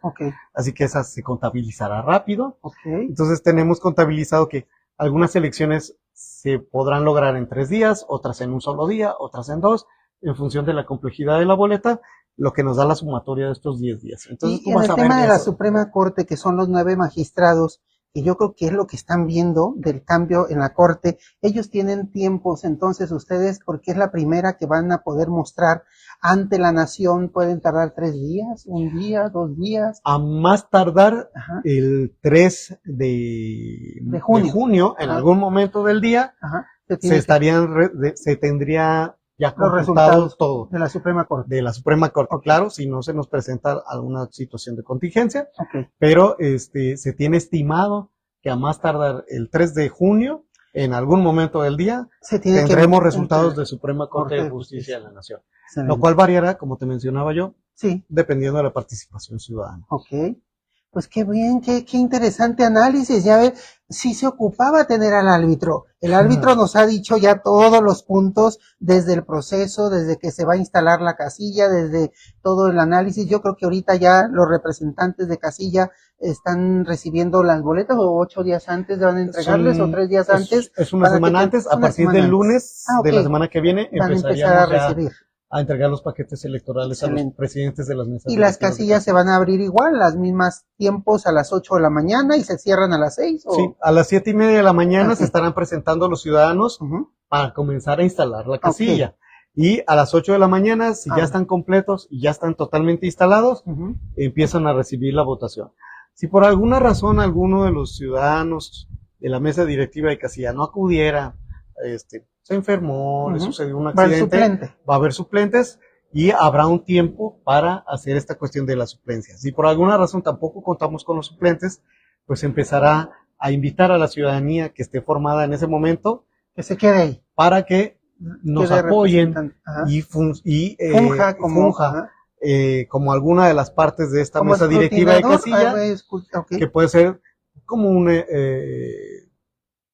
así que esa se contabilizará rápido. Entonces tenemos contabilizado que algunas elecciones se podrán lograr en 3 días, otras en un solo día, otras en 2, en función de la complejidad de la boleta, lo que nos da la sumatoria de estos 10 días. Entonces, y en el tema de la Suprema Corte, que son los 9 magistrados, que yo creo que es lo que están viendo del cambio en la Corte, ellos tienen tiempos, entonces ustedes, porque es la primera que van a poder mostrar ante la nación, pueden tardar 3 días, 1 día, 2 días. A más tardar el 3 de junio, en algún momento del día, se tendría ya los resultados todo de la Suprema Corte. De la Suprema Corte, claro, si no se nos presenta alguna situación de contingencia, pero se tiene estimado que a más tardar el 3 de junio, en algún momento del día, tendremos resultados de Suprema Corte de Justicia de la Nación. Excelente. Lo cual variará, como te mencionaba yo, dependiendo de la participación ciudadana. Pues qué bien, qué interesante análisis. Ya ve, sí se ocupaba tener al árbitro. El árbitro nos ha dicho ya todos los puntos desde el proceso, desde que se va a instalar la casilla, desde todo el análisis. Yo creo que ahorita ya los representantes de casilla están recibiendo las boletas, o 8 días antes van a entregarles, o 3 días antes. Es una semana antes, a partir del lunes de la semana que viene van a empezar a recibir. A entregar los paquetes electorales a los presidentes de las mesas. Y las casillas se van a abrir igual, las mismas tiempos, a las 8 de la mañana, y se cierran a las 6. Sí, a las 7:30 de la mañana se estarán presentando los ciudadanos para comenzar a instalar la casilla. Y a las 8 de la mañana, si ya están completos y ya están totalmente instalados, empiezan a recibir la votación. Si por alguna razón alguno de los ciudadanos de la mesa directiva de casilla no acudiera, se enfermó, le sucedió un accidente, va a haber suplentes y habrá un tiempo para hacer esta cuestión de la suplencia. Si por alguna razón tampoco contamos con los suplentes, pues empezará a invitar a la ciudadanía que esté formada en ese momento, que se quede ahí, para que nos apoyen y funja como alguna de las partes de esta mesa directiva de casilla, que puede ser como un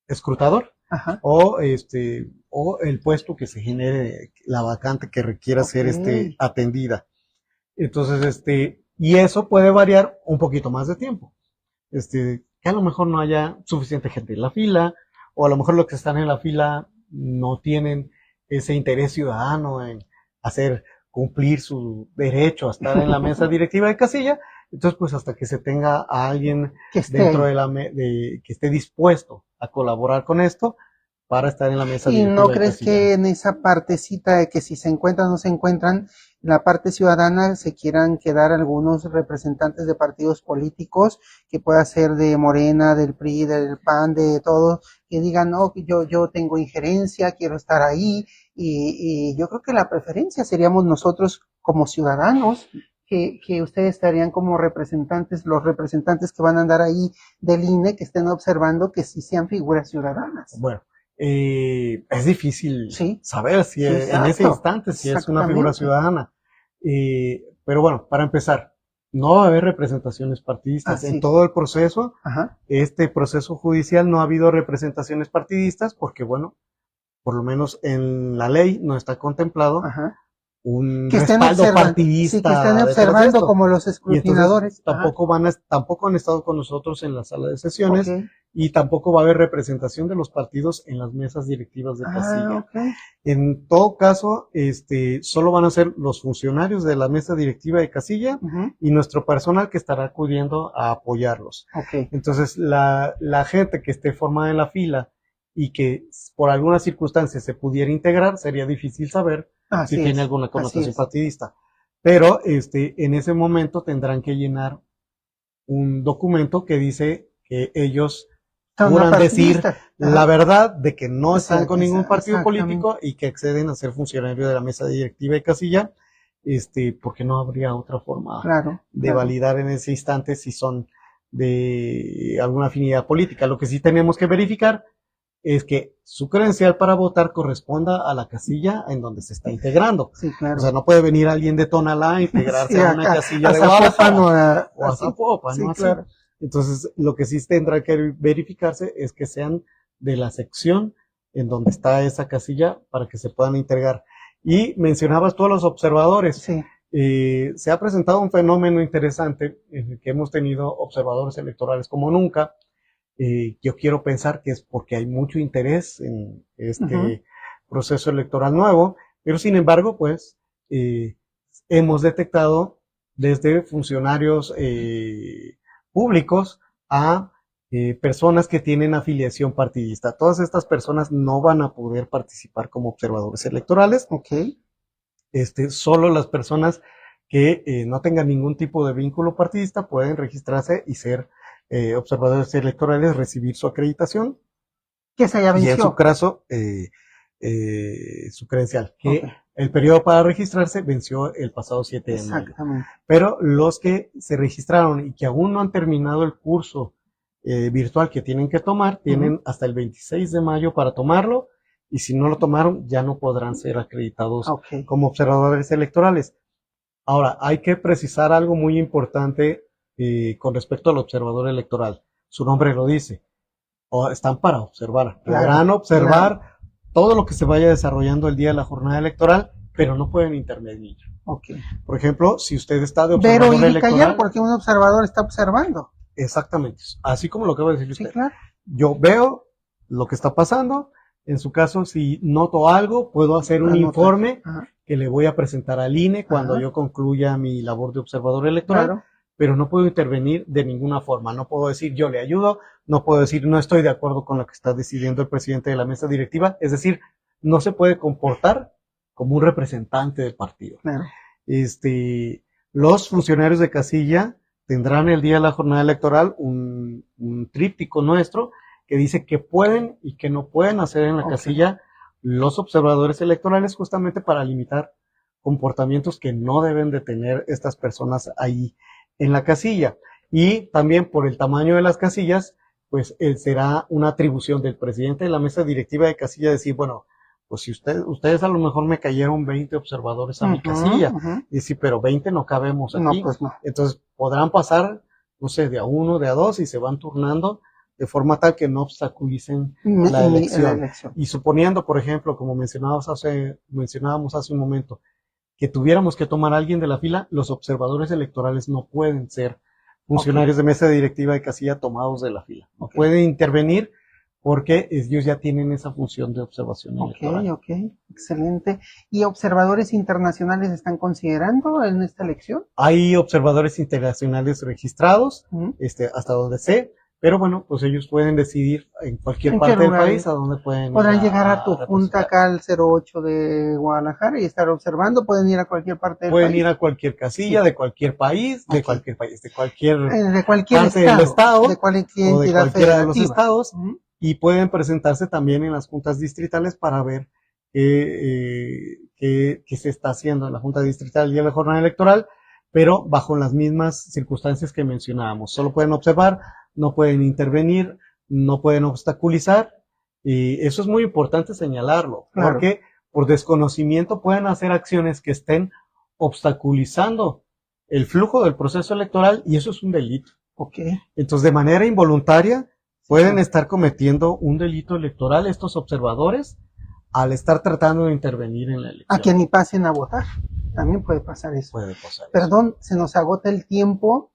escrutador, o el puesto que se genere, la vacante que requiera ser atendida. Entonces, y eso puede variar un poquito más de tiempo. Que a lo mejor no haya suficiente gente en la fila, o a lo mejor los que están en la fila no tienen ese interés ciudadano en hacer cumplir su derecho a estar en la mesa directiva de casilla. Entonces, pues hasta que se tenga a alguien que dentro de que esté dispuesto a colaborar con esto para estar en la mesa directiva. ¿Y no crees que en esa partecita de que si se encuentran o no se encuentran, la parte ciudadana se quieran quedar algunos representantes de partidos políticos, que pueda ser de Morena, del PRI, del PAN, de todo, que digan, no, yo tengo injerencia, quiero estar ahí, y yo creo que la preferencia seríamos nosotros como ciudadanos, que ustedes estarían como representantes, los representantes que van a andar ahí del INE, que estén observando que sí sean figuras ciudadanas? Bueno, es difícil saber si en ese instante si es una figura ciudadana. Pero bueno, para empezar, no va a haber representaciones partidistas en todo el proceso. Este proceso judicial no ha habido representaciones partidistas porque, bueno, por lo menos en la ley no está contemplado un respaldo partidista. Sí, que estén observando como los escrutinadores. Tampoco han estado con nosotros en la sala de sesiones y tampoco va a haber representación de los partidos en las mesas directivas de casilla. En todo caso, solo van a ser los funcionarios de la mesa directiva de casilla y nuestro personal que estará acudiendo a apoyarlos. Entonces, la gente que esté formada en la fila y que por alguna circunstancia se pudiera integrar, sería difícil saber si tiene alguna connotación partidista. Pero en ese momento tendrán que llenar un documento que dice que ellos juran decir la verdad de que no están con ningún partido político y que acceden a ser funcionarios de la mesa directiva de casilla, porque no habría otra forma de validar en ese instante si son de alguna afinidad política. Lo que sí tenemos que verificar es que su credencial para votar corresponda a la casilla en donde se está integrando. O sea, no puede venir alguien de Tonalá a integrarse a una casilla de Guadalajara o a Zapopan, ¿no? Entonces, lo que sí tendrá que verificarse es que sean de la sección en donde está esa casilla para que se puedan integrar. Y mencionabas todos los observadores. Se ha presentado un fenómeno interesante en el que hemos tenido observadores electorales como nunca. Yo quiero pensar que es porque hay mucho interés en este proceso electoral nuevo, pero sin embargo, pues, hemos detectado desde funcionarios públicos a personas que tienen afiliación partidista. Todas estas personas no van a poder participar como observadores electorales. Solo las personas que no tengan ningún tipo de vínculo partidista pueden registrarse y ser observadores electorales, recibir su acreditación, que se haya vencido. Y en su caso su credencial, que el periodo para registrarse venció el pasado 7 de mayo. Pero los que se registraron y que aún no han terminado el curso virtual que tienen que tomar, tienen hasta el 26 de mayo para tomarlo, y si no lo tomaron ya no podrán ser acreditados como observadores electorales. Ahora, hay que precisar algo muy importante con respecto al observador electoral. Su nombre lo dice. Están para observar. Podrán observar todo lo que se vaya desarrollando el día de la jornada electoral, pero no pueden intervenir. Por ejemplo, si usted está de observador electoral. Pero callar porque un observador está observando. Exactamente. Así como lo acaba de decir usted. Yo veo lo que está pasando. En su caso, si noto algo, puedo hacer un informe que le voy a presentar al INE cuando yo concluya mi labor de observador electoral. Pero no puedo intervenir de ninguna forma. No puedo decir yo le ayudo, no puedo decir no estoy de acuerdo con lo que está decidiendo el presidente de la mesa directiva. Es decir, no se puede comportar como un representante del partido. Claro. Los funcionarios de casilla tendrán el día de la jornada electoral un tríptico nuestro que dice que pueden y que no pueden hacer en la casilla los observadores electorales, justamente para limitar comportamientos que no deben de tener estas personas ahí en la casilla. Y también por el tamaño de las casillas, pues será una atribución del presidente de la mesa directiva de casilla decir, bueno, pues si ustedes a lo mejor me cayeron 20 observadores a mi casilla, y sí, pero 20 no cabemos aquí. No, pues no. Entonces podrán pasar, no sé, de a uno, de a dos, y se van turnando de forma tal que no obstaculicen la elección. Y suponiendo, por ejemplo, como mencionábamos hace un momento, que tuviéramos que tomar a alguien de la fila, los observadores electorales no pueden ser funcionarios de mesa directiva de casilla tomados de la fila. No pueden intervenir porque ellos ya tienen esa función de observación electoral. Ok, excelente. ¿Y observadores internacionales están considerando en esta elección? Hay observadores internacionales registrados, hasta donde sé, pero bueno, pues ellos pueden decidir en cualquier parte del país a dónde pueden podrán llegar a tu junta acá al 08 de Guadalajara y estar observando, pueden ir a cualquier parte del país. Pueden ir a cualquier casilla de cualquier país, de cualquier país, de cualquier parte del estado, de cualquier o de entidad cualquiera de los federativa. estados, y pueden presentarse también en las juntas distritales para ver qué se está haciendo en la junta distrital el día de la jornada electoral, pero bajo las mismas circunstancias que mencionábamos. Solo pueden observar, no pueden intervenir, no pueden obstaculizar, y eso es muy importante señalarlo, porque por desconocimiento pueden hacer acciones que estén obstaculizando el flujo del proceso electoral, y eso es un delito. Entonces, de manera involuntaria, pueden estar cometiendo un delito electoral estos observadores al estar tratando de intervenir en la elección. A que ni pasen a votar. También puede pasar eso. Perdón, se nos agota el tiempo.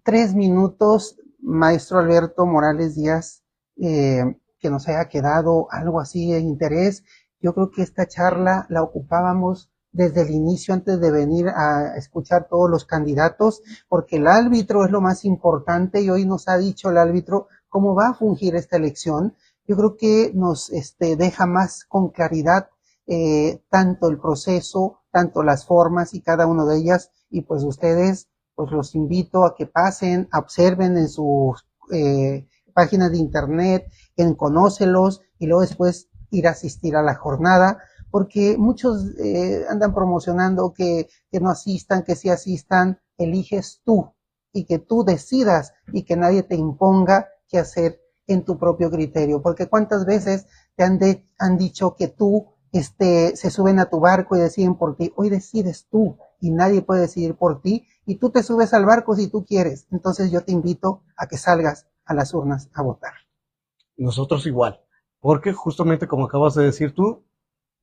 3 minutos, maestro Alberto Morales Díaz, que nos haya quedado algo así de interés. Yo creo que esta charla la ocupábamos desde el inicio, antes de venir a escuchar todos los candidatos, porque el árbitro es lo más importante y hoy nos ha dicho el árbitro cómo va a fungir esta elección. Yo creo que nos deja más con claridad tanto el proceso, tanto las formas y cada una de ellas, y pues ustedes, pues los invito a que pasen, observen en sus páginas de internet, en Conócelos, y luego después ir a asistir a la jornada, porque muchos andan promocionando que no asistan, que sí asistan. Eliges tú, y que tú decidas, y que nadie te imponga qué hacer en tu propio criterio, porque cuántas veces te han dicho que tú se suben a tu barco y deciden por ti. Hoy decides tú y nadie puede decidir por ti, y tú te subes al barco si tú quieres. Entonces yo te invito a que salgas a las urnas a votar. Nosotros igual, porque justamente como acabas de decir tú,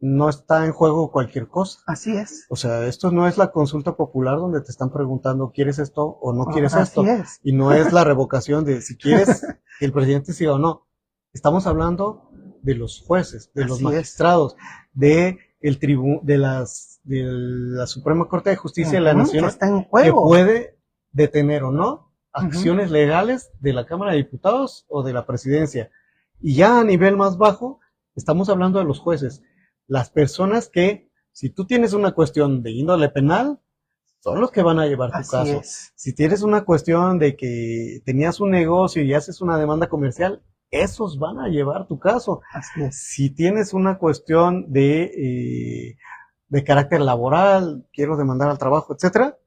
no está en juego cualquier cosa. Así es. O sea, esto no es la consulta popular donde te están preguntando ¿quieres esto o no quieres esto? Así es. Y no es la revocación de si quieres que el presidente siga o no. Estamos hablando de los jueces, de los magistrados, de la Suprema Corte de Justicia de la Nación, que está en juego, que puede detener o no acciones legales de la Cámara de Diputados o de la Presidencia. Y ya a nivel más bajo, estamos hablando de los jueces. Las personas que, si tú tienes una cuestión de índole penal, son los que van a llevar tu caso. Si tienes una cuestión de que tenías un negocio y haces una demanda comercial, esos van a llevar tu caso. Si tienes una cuestión de carácter laboral, quiero demandar al trabajo, etcétera,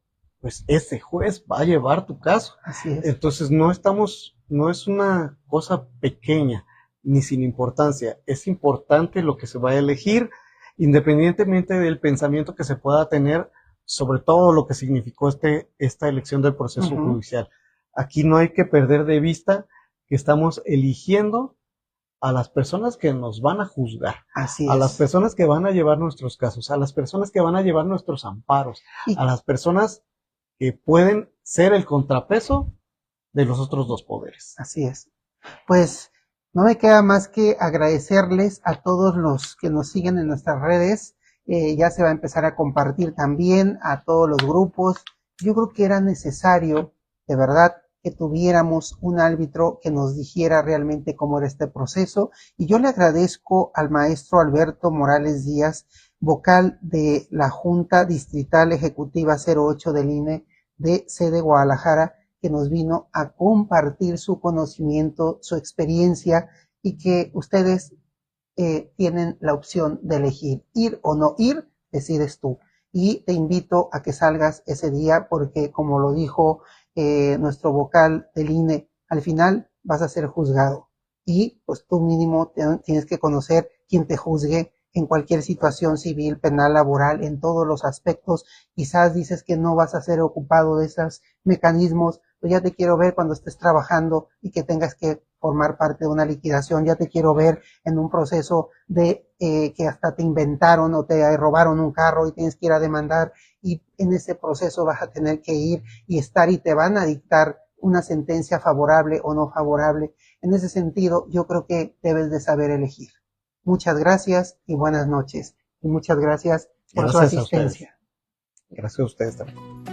pues ese juez va a llevar tu caso. Entonces no es una cosa pequeña ni sin importancia. Es importante lo que se va a elegir, independientemente del pensamiento que se pueda tener sobre todo lo que significó esta elección del proceso judicial. Aquí no hay que perder de vista que estamos eligiendo a las personas que nos van a juzgar, a las personas que van a llevar nuestros casos, a las personas que van a llevar nuestros amparos, a las personas que pueden ser el contrapeso de los otros dos poderes. Así es. Pues no me queda más que agradecerles a todos los que nos siguen en nuestras redes. Ya se va a empezar a compartir también a todos los grupos. Yo creo que era necesario, de verdad, que tuviéramos un árbitro que nos dijera realmente cómo era este proceso. Y yo le agradezco al maestro Alberto Morales Díaz vocal de la Junta Distrital Ejecutiva 08 del INE de sede Guadalajara, que nos vino a compartir su conocimiento, su experiencia, y que ustedes tienen la opción de elegir ir o no ir, decides tú. Y te invito a que salgas ese día porque, como lo dijo nuestro vocal del INE, al final vas a ser juzgado y pues tú mínimo tienes que conocer quién te juzgue en cualquier situación civil, penal, laboral, en todos los aspectos. Quizás dices que no vas a ser ocupado de esos mecanismos, pues ya te quiero ver cuando estés trabajando y que tengas que formar parte de una liquidación, ya te quiero ver en un proceso de que hasta te inventaron o te robaron un carro y tienes que ir a demandar, y en ese proceso vas a tener que ir y estar y te van a dictar una sentencia favorable o no favorable. En ese sentido, yo creo que debes de saber elegir. Muchas gracias y buenas noches. Y muchas gracias por su asistencia. Gracias a ustedes también.